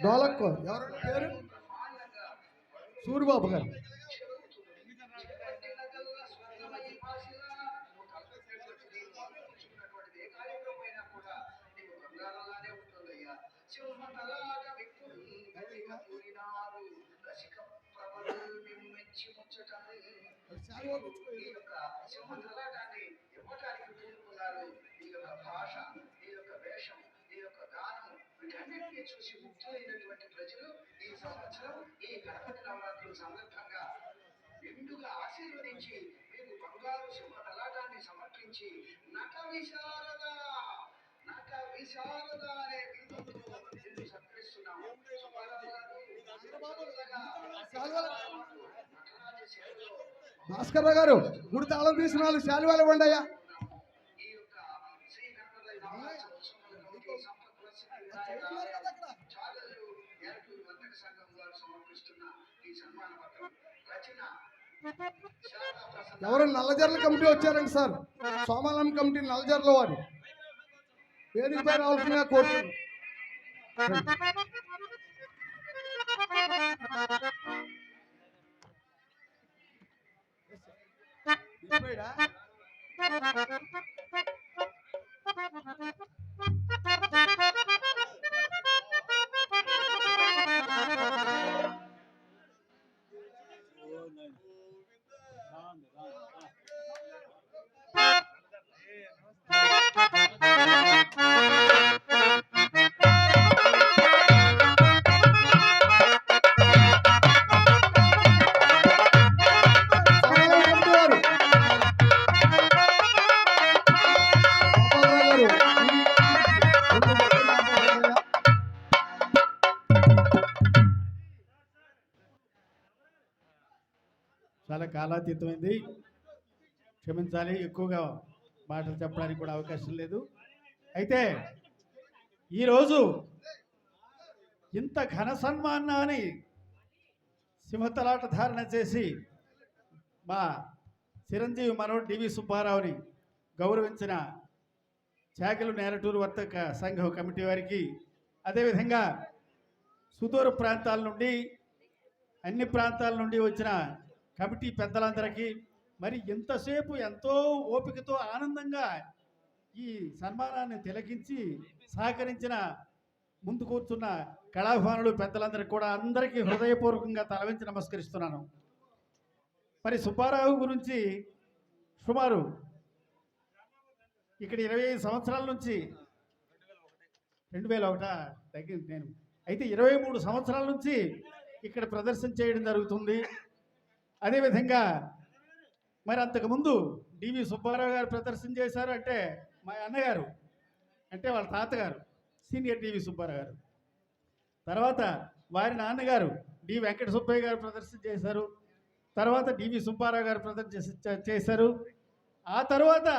డోలక్కో ఎవరి పేరు? బ్రహ్మాండంగా సూరిబాబు గారు. ఏ కార్యక్రమమైనా కూడా నీవు బంగారంలానే ఉంటుందయ్యా. సింహతలాట విప్పులు గట్టిగా పూరినారు రసిక ప్రబలు మెచ్చి ముచ్చటం. ఈ యొక్క సింహతలాటాన్ని ఇవ్వటానికి పూనుకున్నారు. ఈ యొక్క భాష, ఈ యొక్క వేషం, ఈ యొక్క గానం, వీటన్నిటినీ చూసి ముక్తులైనటువంటి ప్రజలు ఈ సంవత్సరం ఈ గణపతి నవరాత్రుల సందర్భంగా నిండుగా ఆశీర్వదించి మీకు బంగారు సింహ తలాటాన్ని సమర్పించి నట విశారద అనే బిరుదుతో నిన్ను సత్కరిస్తున్నాము. సుబ్బారావు గారు నటరాజ సేవలో భాస్కర్ గారు గుడి తాళం తీసిన వాళ్ళు శాలువాలు ఇవ్వండి అయ్యా. ఈ యొక్క శ్రీ గణపతి నవరాత్రి ఉత్సవాల కమిటీ సంపత్ ప్రసిద్ధి వినాయక చాలలు ఏర్పూరు వర్తక సంఘం వారు సమర్పిస్తున్న ఈ సన్మాన పత్రం రచన ఎవరు నల్లజర్ల కమిటీ వచ్చారండి సార్, సోమాలం కమిటీ నల్లజర్ల వారు వేదికపై రావాల్సిందిగా కోరుతున్నాను. కాలాతీతమైంది, క్షమించాలి. ఎక్కువగా మాటలు చెప్పడానికి కూడా అవకాశం లేదు. అయితే ఈరోజు ఇంత ఘన సన్మానాన్ని సింహతలాట ధారణ చేసి మా చిరంజీవి మనోడు డివి సుబ్బారావుని గౌరవించిన చాకిలు నేరటూరు వర్తక సంఘం కమిటీ వారికి, అదేవిధంగా సుదూర ప్రాంతాల నుండి అన్ని ప్రాంతాల నుండి వచ్చిన కమిటీ పెద్దలందరికీ, మరి ఇంతసేపు ఎంతో ఓపికతో ఆనందంగా ఈ సన్మానాన్ని తిలకించి సహకరించిన ముందు కూర్చున్న కళాభిమానులు పెద్దలందరికీ కూడా అందరికీ హృదయపూర్వకంగా తలవంచి నమస్కరిస్తున్నాను. మరి సుబ్బారావు గురించి సుమారు ఇక్కడ 25 సంవత్సరాల నుంచి 2001 తగ్గింది నేను, అయితే 23 సంవత్సరాల నుంచి ఇక్కడ ప్రదర్శన చేయడం జరుగుతుంది. అదేవిధంగా మరి అంతకుముందు డివి సుబ్బారావు గారు ప్రదర్శన చేశారు అంటే మా అన్నగారు, అంటే వాళ్ళ తాతగారు సీనియర్ డివి సుబ్బారావు గారు, తర్వాత వారి నాన్నగారు డి వెంకట సుబ్బయ్య గారు ప్రదర్శన చేశారు, తర్వాత డివి సుబ్బారావు గారు ప్రదర్శన చేశారు. ఆ తర్వాత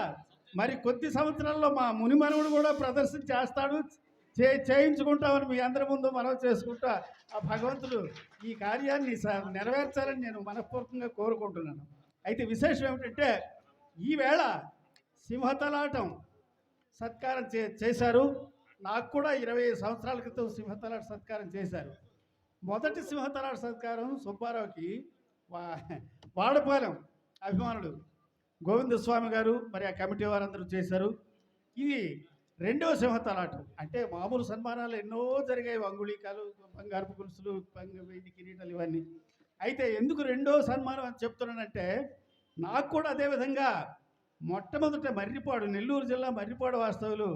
మరి కొద్ది సంవత్సరాల్లో మా మునిమనుడు కూడా ప్రదర్శన చేస్తాడు, చేయించుకుంటామని మీ అందరి ముందు మనం చేసుకుంటా ఆ భగవంతుడు ఈ కార్యాన్ని నెరవేర్చాలని నేను మనఃపూర్వకంగా కోరుకుంటున్నాను. అయితే విశేషం ఏమిటంటే ఈవేళ సింహతలాటం సత్కారం చేశారు. నాకు కూడా 20 సంవత్సరాల క్రితం సింహతలాట సత్కారం చేశారు. మొదటి సింహతలాట సత్కారం సుబ్బారావుకి వాడపాలెం అభిమానులు గోవిందస్వామి గారు మరి ఆ కమిటీ వారందరూ చేశారు. ఇది రెండవ సింహతలాటం. అంటే మామూలు సన్మానాలు ఎన్నో జరిగాయి, అంగుళీకాలు, బంగారపు గొలుసులు, వెండి కిరీటాలు ఇవన్నీ. అయితే ఎందుకు రెండో సన్మానం అని చెప్తున్నానంటే నాకు కూడా అదేవిధంగా మొట్టమొదట మర్రిపాడు, నెల్లూరు జిల్లా మర్రిపాడు వాస్తవులు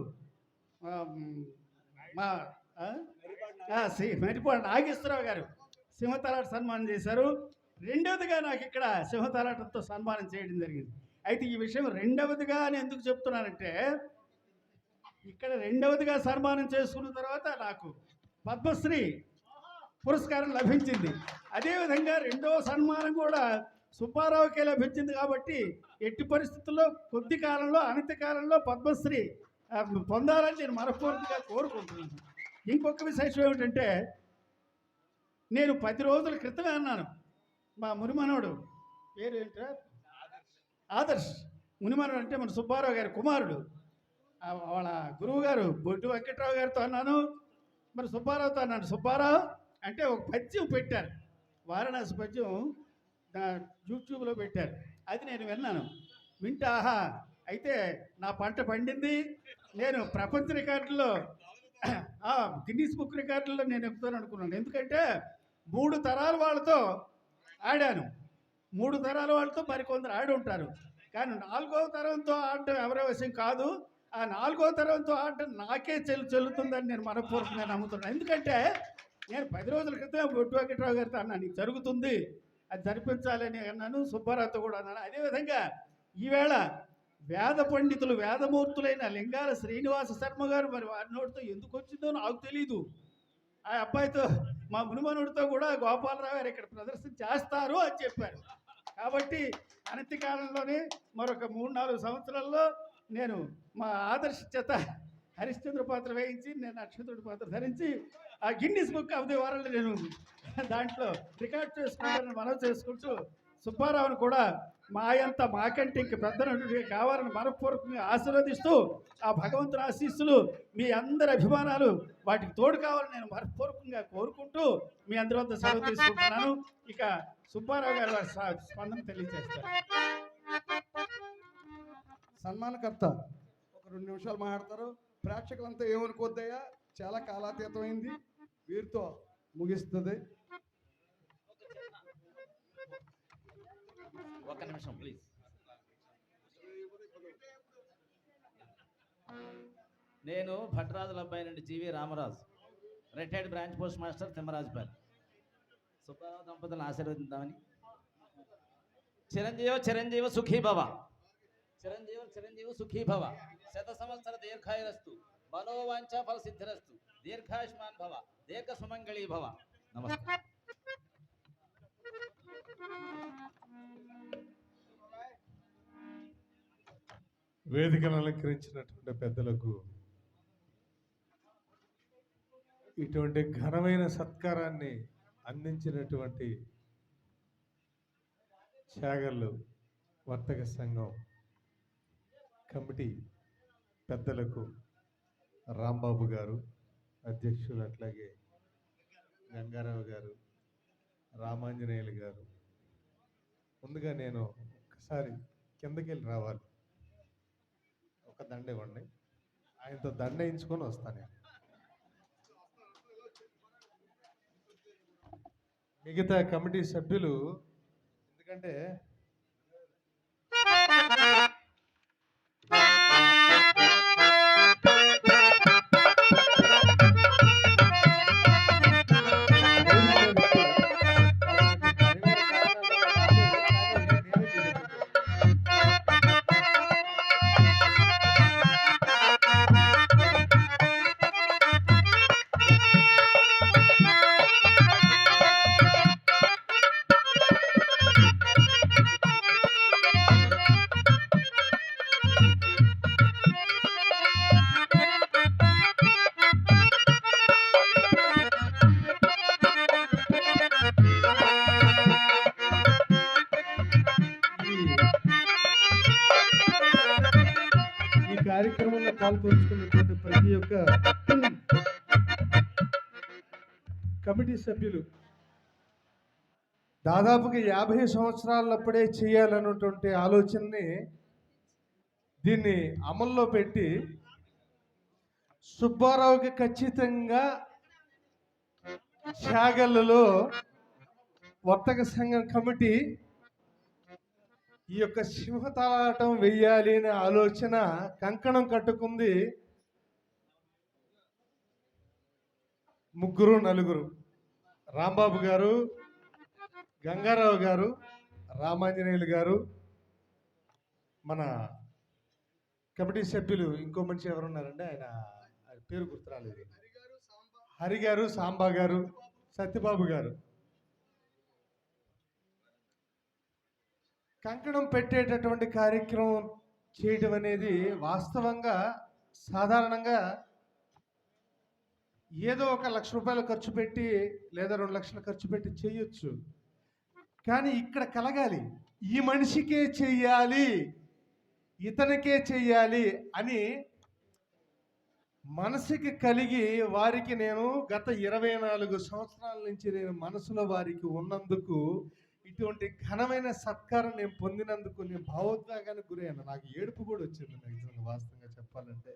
మా మర్రిపాడు నాగేశ్వరరావు గారు సింహతలాట సన్మానం చేశారు. రెండవదిగా నాకు ఇక్కడ సింహతలాటంతో సన్మానం చేయడం జరిగింది. అయితే ఈ విషయం రెండవదిగా అని ఎందుకు చెప్తున్నానంటే ఇక్కడ రెండవదిగా సన్మానం చేసుకున్న తర్వాత నాకు పద్మశ్రీ పురస్కారం లభించింది. అదేవిధంగా రెండవ సన్మానం కూడా సుబ్బారావుకే లభించింది. కాబట్టి ఎట్టి పరిస్థితుల్లో కొద్ది కాలంలో అనతి కాలంలో పద్మశ్రీ పొందాలని నేను మనస్ఫూర్తిగా కోరుకుంటున్నాను. ఇంకొక విశేషం ఏమిటంటే నేను 10 రోజుల క్రితమే అన్నాను, మా మునిమనోడు పేరు ఏంటో ఆదర్శ్, మునిమనోడు అంటే మన సుబ్బారావు గారి కుమారుడు, వాళ్ళ గురువు గారు బొడ్డు వెంకట్రావు గారితో అన్నాను, మరి సుబ్బారావుతో అన్నాను. సుబ్బారావు అంటే ఒక పద్యం పెట్టారు, వారణాసి పద్యం యూట్యూబ్లో పెట్టారు. అది నేను విన్నాను. వింటే ఆహా, అయితే నా పంట పండింది, నేను ప్రపంచ రికార్డుల్లో గిన్నీస్ బుక్ రికార్డుల్లో నేను ఎక్కుతాను అనుకున్నాను. ఎందుకంటే 3 తరాల వాళ్ళతో ఆడాను, 3 తరాల వాళ్ళతో మరికొందరు ఆడి ఉంటారు. కానీ 4వ తరంతో ఆడటం ఎవరి విషయం కాదు. ఆ 4వ తరంతో ఆడటం నాకే చెల్లుతుందని నేను మనపూర్వకంగా నమ్ముతున్నాను. ఎందుకంటే నేను 10 రోజుల క్రితం బొట్టు వెంకట్రావు గారితో అన్నాను, నీకు జరుగుతుంది, అది జరిపించాలని అన్నాను. సుబ్బారావుతో కూడా అన్నాను. అదేవిధంగా ఈవేళ వేద పండితులు, వేదమూర్తులైన లింగాల శ్రీనివాస శర్మ గారు మరి వారి నోటితో ఎందుకు వచ్చిందో నాకు తెలీదు. ఆ అబ్బాయితో మా మునిమనుడితో కూడా గోపాలరావు గారు ఇక్కడ ప్రదర్శన చేస్తారు అని చెప్పారు. కాబట్టి అనతి కాలంలోనే మరొక 3-4 సంవత్సరాల్లో నేను మా ఆదర్శ చేత హరిశ్చంద్ర పాత్ర వేయించి నేను నక్షత్రుడి పాత్ర ధరించి ఆ Guinness book of the world నేను దాంట్లో రికార్డ్ చేసుకుంటానని మనం చేసుకుంటూ సుబ్బారావుని కూడా మాకంటే ఇంక పెద్ద నటుడిగా కావాలని మనపూర్వకంగా ఆశీర్వదిస్తూ ఆ భగవంతుని ఆశీస్సులు మీ అందరి అభిమానాలు వాటికి తోడు కావాలని నేను మనపూర్వకంగా కోరుకుంటూ మీ అందరి వద్ద సెలవు తీసుకుంటున్నాను. ఇక సుబ్బారావు గారు వారి స్పందన తెలియజేస్తారు. సన్మానకర్త ఒక 2 నిమిషాలు మాట్లాడతారు. ప్రేక్షకులంతా ఏమనుకోద్దయ్యా, చాలా కాలాతీతమైంది, వీరితో ముగిస్తుంది. ఒక్క నిమిషం ప్లీజ్. నేను భట్రాజుల అబ్బాయి నుండి GV Ramaraju, retired branch post master Thimmarajupalli. Subbarao దంపతులను ఆశీర్వదిద్దామని. చిరంజీవ చిరంజీవ సుఖీ భవ, చిరంజీవ చిరంజీవ సుఖీ భవ, శత సంవత్సర దీర్ఘాయురస్తు, మనోవాంఛ ఫల సిద్ధిరస్తు, దీర్ఘాయుష్మాన్ భవ, దీర్ఘ సుమంగళీ భవ. నమస్తే. వేదికను అలంకరించినటువంటి పెద్దలకు ఇటువంటి ఘనమైన సత్కారాన్ని అందించినటువంటి త్యాగళ్ళు వర్తక సంఘం కమిటీ పెద్దలకు రాంబాబు గారు అధ్యక్షులు, అట్లాగే గంగారావు గారు, రామాంజనేయులు గారు, ముందుగా నేను ఒకసారి కిందకి వెళ్ళి రావాలి. ఒక దండ ఇవ్వండి, ఆయనతో దండ వేయించుకొని వస్తాను నేను. మిగతా కమిటీ సభ్యులు ఎందుకంటే ఈ కార్యక్రమంలో పాల్పంచుకున్నటువంటి ప్రతి ఒక్క కమిటీ సభ్యులు దాదాపుగా 50 సంవత్సరాలప్పుడే చేయాలన్నటువంటి ఆలోచనని దీన్ని అమల్లో పెట్టి సుబ్బారావుకి ఖచ్చితంగా త్యాగలలో వర్తక సంఘం కమిటీ ఈ యొక్క సింహతాళాటం వెయ్యాలి అనే ఆలోచన కంకణం కట్టుకుంది. ముగ్గురు నలుగురు, రాంబాబు గారు, గంగారావు గారు, రామాంజనేయులు గారు, మన కమిటీ సభ్యులు ఇంకో మనిషి ఎవరున్నారంటే ఆయన పేరు గుర్తురాలేదు, హరి గారు, సాంబా గారు, సత్యబాబు గారు. కంకణం పెట్టేటటువంటి కార్యక్రమం చేయడం అనేది వాస్తవంగా సాధారణంగా ఏదో 1 లక్ష రూపాయలు ఖర్చు పెట్టి లేదా 2 లక్షలు ఖర్చు పెట్టి చేయొచ్చు. కానీ ఇక్కడ కలగాలి, ఈ మనిషికే చెయ్యాలి, ఇతనికే చెయ్యాలి అని మనసుకి కలిగి వారికి నేను గత 24 సంవత్సరాల నుంచి నేను మనసులో వారికి ఉన్నందుకు, ఇటువంటి ఘనమైన సత్కారం నేను పొందినందుకు నేను భావోద్వేగానికి గురయ్యాను. నాకు ఏడుపు కూడా వచ్చింది నిజంగా వాస్తవంగా చెప్పాలంటే.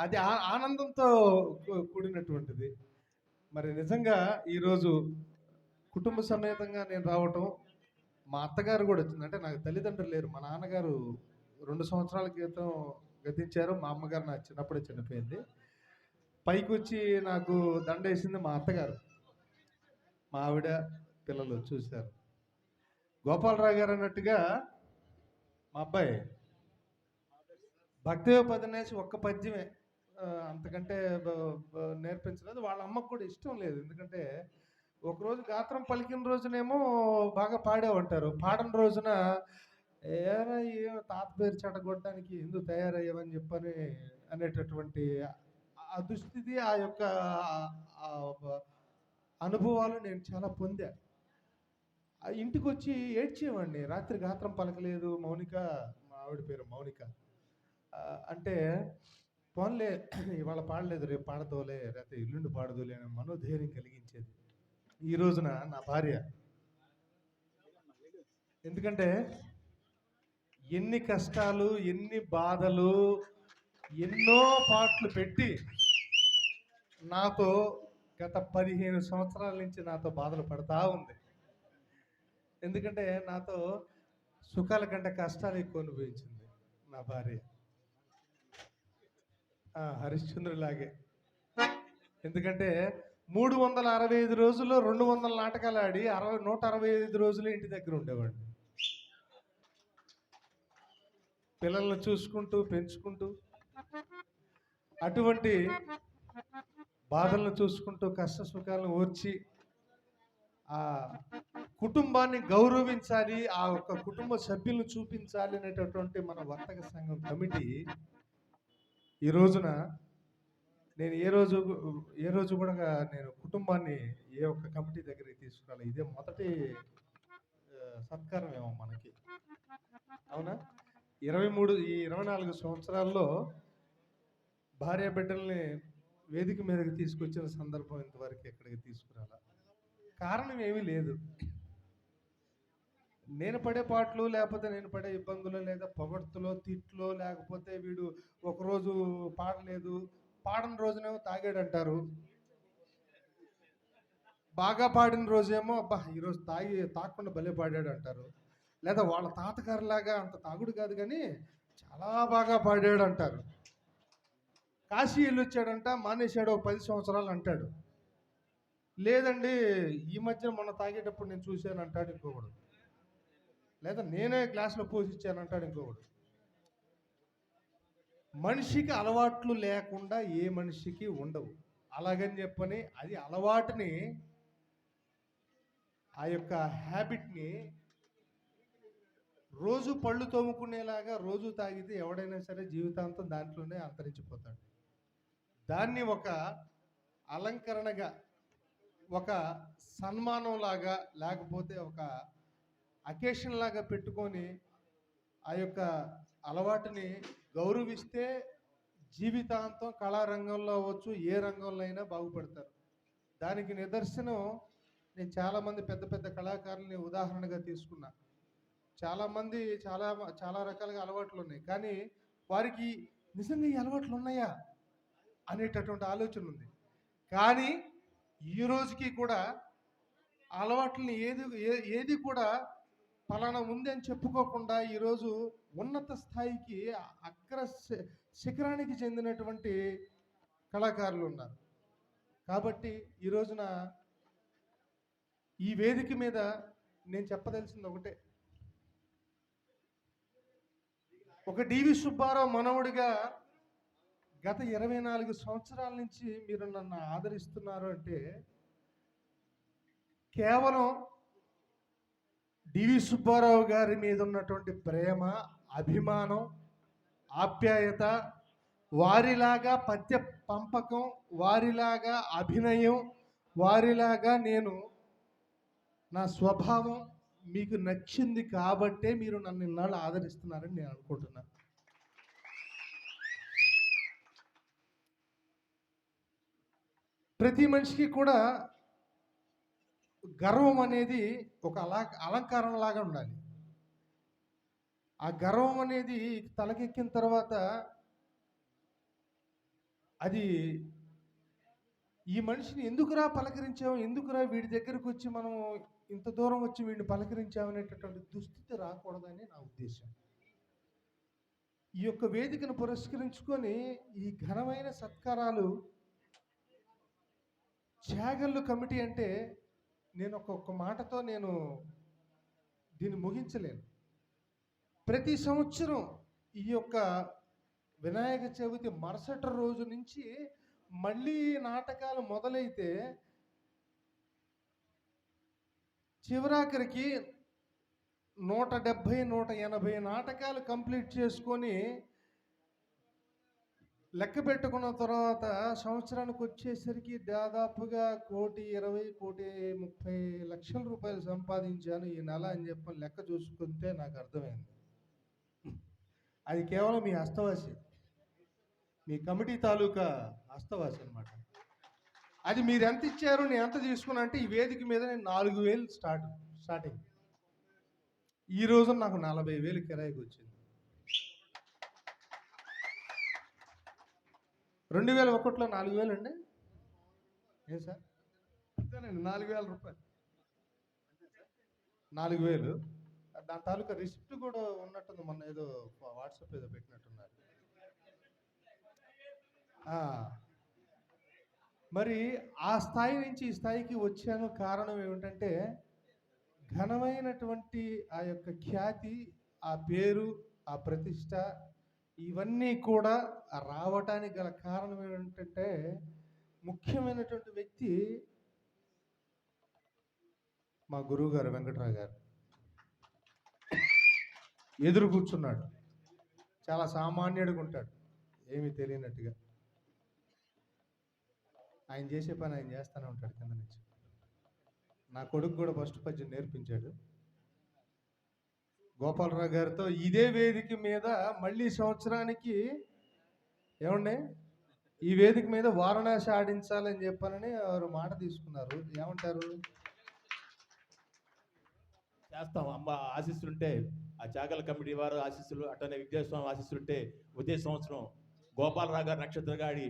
అది ఆనందంతో కూడినటువంటిది. మరి నిజంగా ఈరోజు కుటుంబ సమేతంగా నేను రావటం, మా అత్తగారు కూడా వచ్చింది. అంటే నాకు తల్లిదండ్రులు లేరు, మా నాన్నగారు 2 సంవత్సరాల క్రితం గతించారు, మా అమ్మగారు నాకు చిన్నప్పుడే చనిపోయింది. పైకి వచ్చి నాకు దండ వేసింది మా అత్తగారు, మా ఆవిడ, పిల్లలు చూశారు. గోపాలరావు గారు అన్నట్టుగా మా అబ్బాయి భక్తిపదనేసి ఒక్క పద్యమే, అంతకంటే నేర్పించలేదు. వాళ్ళ అమ్మకు కూడా ఇష్టం లేదు. ఎందుకంటే ఒకరోజు గాత్రం పలికిన రోజునేమో బాగా పాడేవంటారు, పాడని రోజున ఏరా తాత పేరు చెడగొట్టడానికి ఎందుకు తయారయ్యామని చెప్పని అనేటటువంటి ఆ దుస్థితి, ఆ యొక్క అనుభవాలు నేను చాలా పొందా. ఇంటికి వచ్చి ఏడ్చేవాడిని, రాత్రి గాత్రం పలకలేదు. మౌనిక, మా ఆవిడ పేరు మౌనిక, అంటే పోన్లే ఇవాళ పాడలేదు రేపు పాడదోలే, లేకపోతే ఎల్లుండి పాడదోలే అనే మనోధైర్యం కలిగించేది. ఈ రోజున నా భార్య, ఎందుకంటే ఎన్ని కష్టాలు, ఎన్ని బాధలు, ఎన్నో పాటలు పెట్టి నాతో గత 15 సంవత్సరాల నుంచి నాతో బాధలు పడతా ఉంది. ఎందుకంటే నాతో సుఖాల కంటే కష్టాలు ఎక్కువ అనుభవించింది నా భార్య, హరిశ్చంద్రులాగే. ఎందుకంటే 365 రోజుల్లో 200 నాటకాలు ఆడి 165 రోజులు ఇంటి దగ్గర ఉండేవాడిని. పిల్లల్ని చూసుకుంటూ పెంచుకుంటూ, అటువంటి బాధలను చూసుకుంటూ, కష్ట సుఖాలను ఓర్చి, ఆ కుటుంబాన్ని గౌరవించాలి, ఆ ఒక్క కుటుంబ సభ్యులను చూపించాలి అనేటటువంటి మన వర్తక సంఘం కమిటీ ఈ రోజున నేను ఏ రోజు కూడా నేను కుటుంబాన్ని ఏ ఒక్క కమిటీ దగ్గరికి తీసుకురాలి. ఇదే మొదటి సత్కారం ఏమో మనకి, అవునా? 24 సంవత్సరాల్లో భార్య బిడ్డల్ని వేదిక మీదకి తీసుకొచ్చిన సందర్భం ఇంతవరకు ఎక్కడికి తీసుకురాల. కారణం ఏమీ లేదు. నేను పడే పాటలు, లేకపోతే నేను పడే ఇబ్బందులు, లేదా పొగడ్తలో తిట్లో, లేకపోతే వీడు ఒకరోజు పాడలేదు, పాడని రోజునేమో తాగాడంటారు, బాగా పాడిన రోజేమో అబ్బా ఈరోజు తాగకుండా భలే పాడాడు అంటారు, లేదా వాళ్ళ తాతగారిలాగా అంత తాగుడు కాదు కానీ చాలా బాగా పాడాడు అంటారు. కాశీ వెళ్ళి వచ్చాడంట, మానేశాడు 10 సంవత్సరాలు అంటాడు. లేదండి ఈ మధ్య మొన్న తాగేటప్పుడు నేను చూశాను అంటాడు ఇంకొకడు, లేదా నేనే గ్లాసులో పోసిచ్చాను అంటాడు ఇంకొకడు. మనిషికి అలవాట్లు లేకుండా ఏ మనిషికి ఉండవు. అలాగని చెప్పని అది అలవాటుని, ఆ యొక్క హ్యాబిట్ని రోజు పళ్ళు తోముకునేలాగా రోజు తాగితే ఎవడైనా సరే జీవితాంతం దాంట్లోనే అంతరించిపోతాడు. దాన్ని ఒక అలంకరణగా, ఒక సన్మానంలాగా, లేకపోతే ఒక అకేషన్ లాగా పెట్టుకొని ఆ యొక్క అలవాటుని గౌరవిస్తే జీవితాంతం కళారంగంలో అవ్వచ్చు, ఏ రంగంలో అయినా బాగుపడతారు. దానికి నిదర్శనం నేను చాలామంది పెద్ద పెద్ద కళాకారుల్ని ఉదాహరణగా తీసుకున్నా. చాలామంది చాలా రకాలుగా అలవాట్లు ఉన్నాయి, కానీ వారికి నిజంగా ఈ అలవాట్లు ఉన్నాయా అనేటటువంటి ఆలోచన ఉంది. కానీ ఈ రోజుకి కూడా అలవాట్లని ఏది కూడా ఫలానా ఉంది అని చెప్పుకోకుండా ఈరోజు ఉన్నత స్థాయికి, అగ్ర శిఖరానికి చెందినటువంటి కళాకారులు ఉన్నారు. కాబట్టి ఈ రోజున ఈ వేదిక మీద నేను చెప్పదలిసింది ఒకటే, ఒక డివి సుబ్బారావు మనవుడిగా గత 24 సంవత్సరాల నుంచి మీరు నన్ను ఆదరిస్తున్నారు అంటే కేవలం డివి సుబ్బారావు గారి మీద ఉన్నటువంటి ప్రేమ, అభిమానం, ఆప్యాయత, వారిలాగా పద్య పంపకం, వారిలాగా అభినయం, వారిలాగా నేను నా స్వభావం మీకు నచ్చింది కాబట్టే మీరు నన్ను ఇన్నాళ్ళు ఆదరిస్తున్నారని నేను అనుకుంటున్నాను. ప్రతి మనిషికి కూడా గర్వం అనేది ఒక అలంకారం లాగా ఉండాలి. ఆ గర్వం అనేది తలకెక్కిన తర్వాత అది ఈ మనిషిని ఎందుకురా పలకరించాము, ఎందుకురా వీడి దగ్గరకు వచ్చి మనం ఇంత దూరం వచ్చి వీడిని పలకరించామనేటటువంటి దుస్థితి రాకూడదని నా ఉద్దేశం. ఈ యొక్క వేదికను పురస్కరించుకొని ఈ ఘనమైన సత్కారాలు చాగళ్ళు కమిటీ అంటే నేను ఒక్కొక్క మాటతో నేను దీన్ని ముగించలేను. ప్రతి సంవత్సరం ఈ యొక్క వినాయక చవితి మరుసటి రోజు నుంచి మళ్ళీ నాటకాలు మొదలైతే చివరాఖరికి 170, 180 నాటకాలు కంప్లీట్ చేసుకొని లెక్క పెట్టుకున్న తర్వాత సంవత్సరానికి వచ్చేసరికి దాదాపుగా 1,20, 1,30 రూపాయలు సంపాదించాను ఈ నెల అని చెప్పి లెక్క చూసుకుంటే నాకు అర్థమైంది. అది కేవలం మీ హస్తవాసి, మీ కమిటీ తాలూకా హస్తవాసి అనమాట. అది మీరు ఎంత ఇచ్చారు, నేను ఎంత తీసుకున్నా అంటే ఈ వేదిక మీద నేను 4,000 స్టార్టింగ్. ఈ రోజు నాకు 40,000 కిరాయికి వచ్చింది. 2001లో 4,000 అండి. ఏం సార్? అంతేనండి, 4,000 రూపాయలు. 4,000 దాని తాలూకా రిసిప్ట్ కూడా ఉన్నట్టుంది, మొన్న ఏదో వాట్సాప్ ఏదో పెట్టినట్టున్నారు. మరి ఆ స్థాయి నుంచి ఈ స్థాయికి వచ్చాను. కారణం ఏమిటంటే ఘనమైనటువంటి ఆ యొక్క ఖ్యాతి, ఆ పేరు, ఆ ప్రతిష్ట, ఇవన్నీ కూడా రావటానికి గల కారణం ఏమిటంటే ముఖ్యమైనటువంటి వ్యక్తి మా గురువు గారు వెంకట్రావు గారు ఎదురు కూర్చున్నాడు. చాలా సామాన్యుడిగా ఉంటాడు, ఏమీ తెలియనట్టుగా. ఆయన చేసే పని ఆయన చేస్తూనే ఉంటాడు కింద నుంచి. నా కొడుకు కూడా ఫస్ట్ పద్యం నేర్పించాడు. గోపాలరావు గారితో ఇదే వేదిక మీద మళ్ళీ సంవత్సరానికి ఏమండి ఈ వేదిక మీద వారణాసి ఆడించాలని చెప్పానని వారు మాట తీసుకున్నారు. ఏమంటారు? చేస్తాం. అమ్మ ఆశీస్సులుంటే, ఆ చాగల కమిటీ వారు ఆశీస్సులు, అట్టనే విద్యాస్వామి ఆశీస్సులుంటే వచ్చే సంవత్సరం గోపాలరావు గారు నక్షత్రగాడి,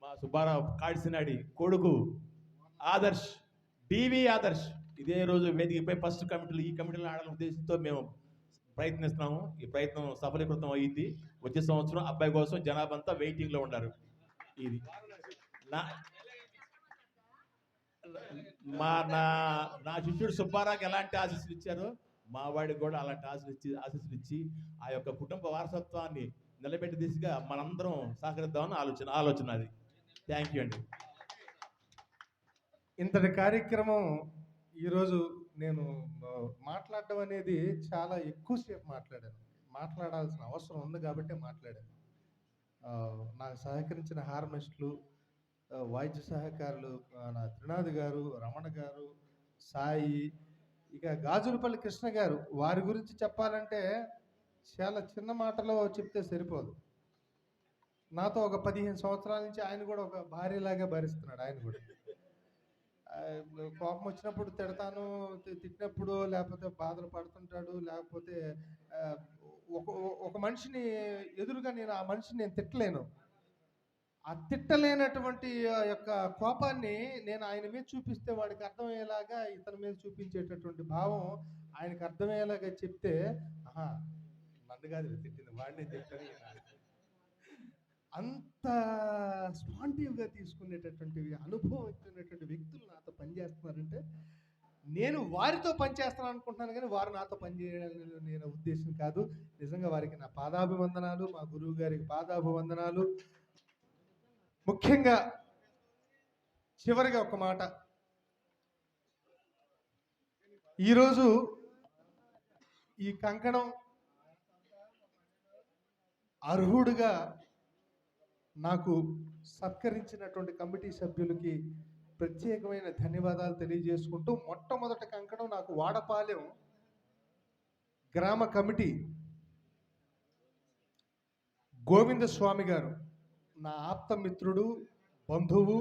మా సుబ్బారావు కాడిసినాడి కొడుకు ఆదర్శ్, డివి ఆదర్శ్ ఇదే రోజు వేదికపై ఫస్ట్ కమిటీలు ఈ కమిటీలు ఆడాలనే ఉద్దేశంతో మేము ప్రయత్నిస్తున్నాము. ఈ ప్రయత్నం సఫలీకృతం అయ్యింది. వచ్చే సంవత్సరం అబ్బాయి కోసం జనాభా అంతా వెయిటింగ్లో ఉన్నారు. ఇది నా శిష్యుడు సుబ్బారావుకి ఎలాంటి ఆశీస్సులు ఇచ్చారో మా వాడికి కూడా అలాంటి ఆశీస్సులు ఇచ్చి ఆ యొక్క కుటుంబ వారసత్వాన్ని నిలబెట్టే దిశగా మనందరం సహకరిద్దామని ఆలోచన అది. థ్యాంక్ యూ అండి. ఇంతటి కార్యక్రమం ఈరోజు నేను మాట్లాడడం అనేది చాలా ఎక్కువసేపు మాట్లాడాల్సిన అవసరం ఉంది కాబట్టి మాట్లాడాను. నాకు సహకరించిన హార్మోనిస్టులు, వాయిద్య సహకారులు నా త్రినాథ్ గారు, రమణ గారు, సాయి, ఇక గాజులపల్లి కృష్ణ గారు, వారి గురించి చెప్పాలంటే చాలా చిన్న మాటలో చెప్తే సరిపోదు. నాతో ఒక 15 సంవత్సరాల నుంచి ఆయన కూడా ఒక భార్యలాగా భరిస్తున్నాడు. ఆయన కూడా కోపం వచ్చినప్పుడు తిడతాను, తిట్టినప్పుడు లేకపోతే బాధలు పడుతుంటాడు. లేకపోతే ఒక మనిషిని ఎదురుగా నేను ఆ మనిషిని నేను తిట్టలేను. ఆ తిట్టలేనటువంటి యొక్క కోపాన్ని నేను ఆయన మీద చూపిస్తే వాడికి అర్థమయ్యేలాగా ఇతని మీద చూపించేటటువంటి భావం ఆయనకు అర్థమయ్యేలాగా చెప్తే, ఆహా నన్ను కాదు తిట్టింది వాడిని తిట్టాను, అంత స్పాంటివ్గా తీసుకునేటటువంటి అనుభవం ఇచ్చినటువంటి వ్యక్తులు నాతో పనిచేస్తున్నారంటే నేను వారితో పనిచేస్తాను అనుకుంటున్నాను, కానీ వారు నాతో పనిచేయాలని నేను ఉద్దేశం కాదు. నిజంగా వారికి నా పాదాభివందనాలు, మా గురువు గారికి పాదాభివందనాలు. ముఖ్యంగా చివరిగా ఒక మాట, ఈరోజు ఈ కంకణం అర్హుడుగా నాకు సత్కరించినటువంటి కమిటీ సభ్యులకి ప్రత్యేకమైన ధన్యవాదాలు తెలియజేసుకుంటూ, మొట్టమొదటి కంకణం నాకు వాడపాలెం గ్రామ కమిటీ గోవింద స్వామి గారు, నా ఆప్త మిత్రుడు, బంధువు,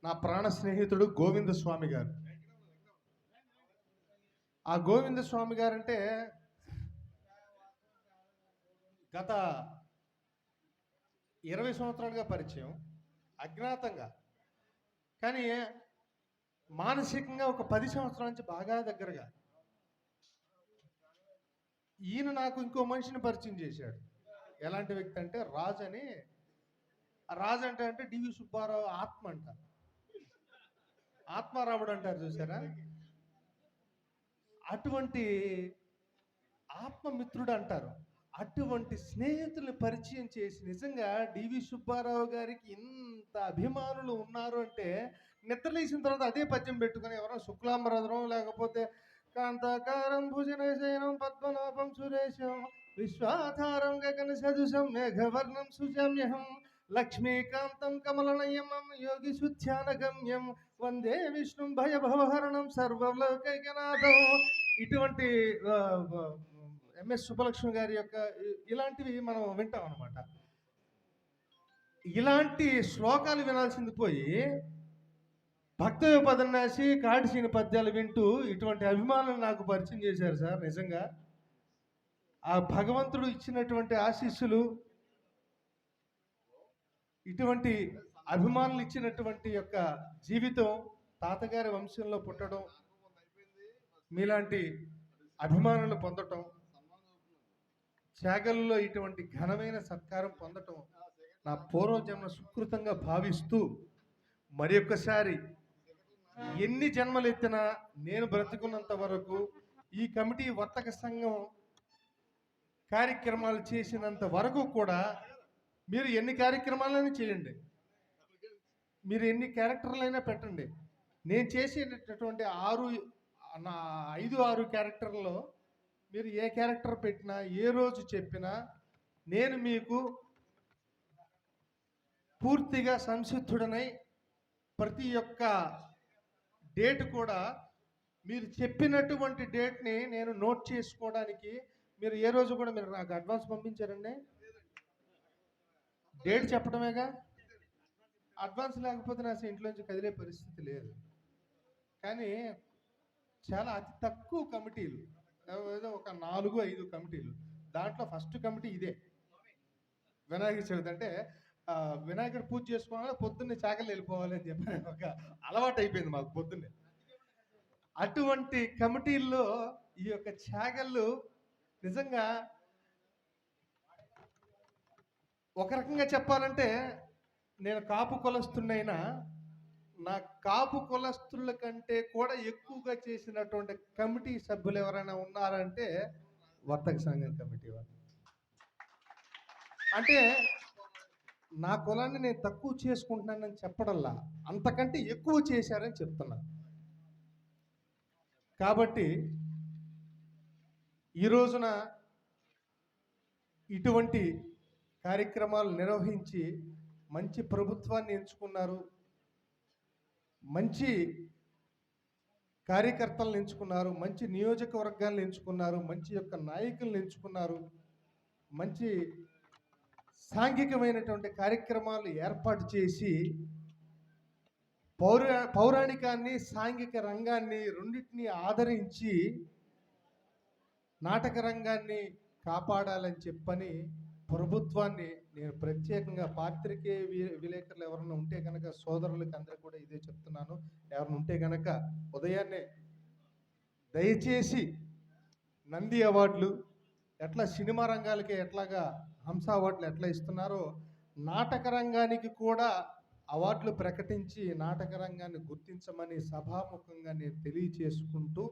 నా ప్రాణ స్నేహితుడు గోవింద స్వామి గారు. ఆ గోవింద స్వామి గారంటే గత 20 సంవత్సరాలుగా పరిచయం, అజ్ఞాతంగా, కానీ మానసికంగా ఒక 10 సంవత్సరాల నుంచి బాగా దగ్గరగా. ఈయన నాకు ఇంకో మనిషిని పరిచయం చేశాడు. ఎలాంటి వ్యక్తి అంటే రాజు అని. రాజు అంటే డివి సుబ్బారావు ఆత్మ అంట, ఆత్మారాముడు అంటారు చూసారా, అటువంటి ఆత్మమిత్రుడు అంటారు. అటువంటి స్నేహితుల్ని పరిచయం చేసి, నిజంగా డివి సుబ్బారావు గారికి ఇంత అభిమానులు ఉన్నారు అంటే, నిద్రలేసిన తర్వాత అదే పద్యం పెట్టుకుని ఎవరో శుక్లాంబరధరం లేకపోతే కాంతాకారం భుజనశయనం పద్మనాభం సురేశం విశ్వాధారం గగన సదృశం మేఘవర్ణం సుజమ్యహం లక్ష్మీకాంతం కమలనయమం యోగి సుధ్యానగమ్యం వందే విష్ణుం భయభవహరణం సర్వలోకైకనాథం. ఇటువంటి ఎంఎస్ సుబ్బలక్ష్మి గారి యొక్క ఇలాంటివి మనం వింటాం అన్నమాట. ఇలాంటి శ్లోకాలు వినాల్సింది పోయి భక్తవ్య పదన్యాసి కాడిసిన పద్యాలు వింటూ ఇటువంటి అభిమానులు నాకు పరిచయం చేశారు సార్. నిజంగా ఆ భగవంతుడు ఇచ్చినటువంటి ఆశీస్సులు, ఇటువంటి అభిమానులు ఇచ్చినటువంటి యొక్క జీవితం, తాతగారి వంశంలో పుట్టడం, మీలాంటి అభిమానులు పొందటం, త్యాగంలో ఇటువంటి ఘనమైన సత్కారం పొందటం నా పూర్వజన్మ సుకృతంగా భావిస్తూ, మరి ఒక్కసారి ఎన్ని జన్మలు ఎత్తినా నేను బ్రతుకున్నంత వరకు ఈ కమిటీ వర్తక సంఘం కార్యక్రమాలు చేసినంత వరకు కూడా మీరు ఎన్ని కార్యక్రమాలైనా చేయండి, మీరు ఎన్ని క్యారెక్టర్లైనా పెట్టండి, నేను చేసేటటువంటి నా 5-6 క్యారెక్టర్లో మీరు ఏ క్యారెక్టర్ పెట్టినా ఏ రోజు చెప్పినా నేను మీకు పూర్తిగా సంసిద్ధుడనై ప్రతి ఒక్క డేట్ కూడా మీరు చెప్పినటువంటి డేట్ని నేను నోట్ చేసుకోవడానికి మీరు ఏ రోజు కూడా మీరు నాకు అడ్వాన్స్ పంపించారండి. డేట్ చెప్పడమేగా, అడ్వాన్స్ లేకపోతే నా ఇంట్లోంచి కదిలే పరిస్థితి లేదు. కానీ చాలా అతి తక్కువ కమిటీలు, ఏదో ఒక 4-5 కమిటీలు, దాంట్లో ఫస్ట్ కమిటీ ఇదే. వినాయక చవితి అంటే వినాయకుడు పూజ చేసుకోవాలి, పొద్దున్నే చాకలు వెళ్ళిపోవాలి అని చెప్పి ఒక అలవాటు అయిపోయింది మాకు పొద్దున్నే. అటువంటి కమిటీల్లో ఈ యొక్క చాగళ్ళు నిజంగా ఒక రకంగా చెప్పాలంటే నేను కాపు కులస్తున్నైనా నా కాపు కులస్తుల కంటే కూడా ఎక్కువగా చేసినటువంటి కమిటీ సభ్యులు ఎవరైనా ఉన్నారంటే వర్తక సంఘం కమిటీ వాళ్ళు. అంటే నా కులాన్ని నేను తక్కువ చేసుకుంటున్నానని చెప్పడంలా అంతకంటే ఎక్కువ చేశారని చెప్తున్నా. కాబట్టి ఈ రోజున ఇటువంటి కార్యక్రమాలు నిర్వహించి మంచి ప్రభుత్వాన్ని ఎంచుకున్నారు, మంచి కార్యకర్తలను ఎంచుకున్నారు, మంచి నియోజకవర్గాలను ఎంచుకున్నారు, మంచి యొక్క నాయకులను ఎంచుకున్నారు, మంచి సాంఘికమైనటువంటి కార్యక్రమాలు ఏర్పాటు చేసి పౌరాణికాన్ని సాంఘిక రంగాన్ని రెండింటినీ ఆదరించి నాటక రంగాన్ని కాపాడాలని చెప్పని ప్రభుత్వాన్ని నేను ప్రత్యేకంగా పాత్రికేయ విలేకరులు ఎవరైనా ఉంటే కనుక సోదరులకి అందరూ కూడా ఇదే చెప్తున్నాను. ఎవరైనా ఉంటే కనుక ఉదయాన్నే దయచేసి నంది అవార్డులు ఎట్లా సినిమా రంగాలకి ఎట్లాగా హంస అవార్డులు ఎట్లా ఇస్తున్నారో నాటక రంగానికి కూడా అవార్డులు ప్రకటించి నాటక రంగాన్ని గుర్తించమని సభాముఖంగా నేను తెలియచేసుకుంటూ,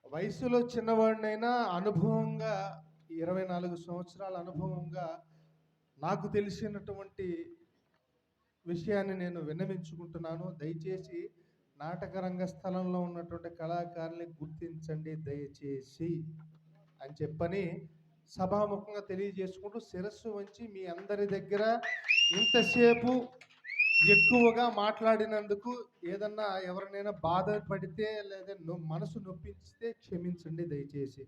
వయసులో చిన్నవాడినైనా అనుభవంగా 24 సంవత్సరాల అనుభవంగా నాకు తెలిసినటువంటి విషయాన్ని నేను విన్నవించుకుంటున్నాను. దయచేసి నాటక రంగ స్థలంలో ఉన్నటువంటి కళాకారుల్ని గుర్తించండి దయచేసి అని చెప్పని సభాముఖంగా తెలియజేసుకుంటూ శిరస్సు వంచి మీ అందరి దగ్గర ఇంతసేపు ఎక్కువగా మాట్లాడినందుకు ఏదన్నా ఎవరినైనా బాధపడితే లేదా మనసు నొప్పిస్తే క్షమించండి దయచేసి.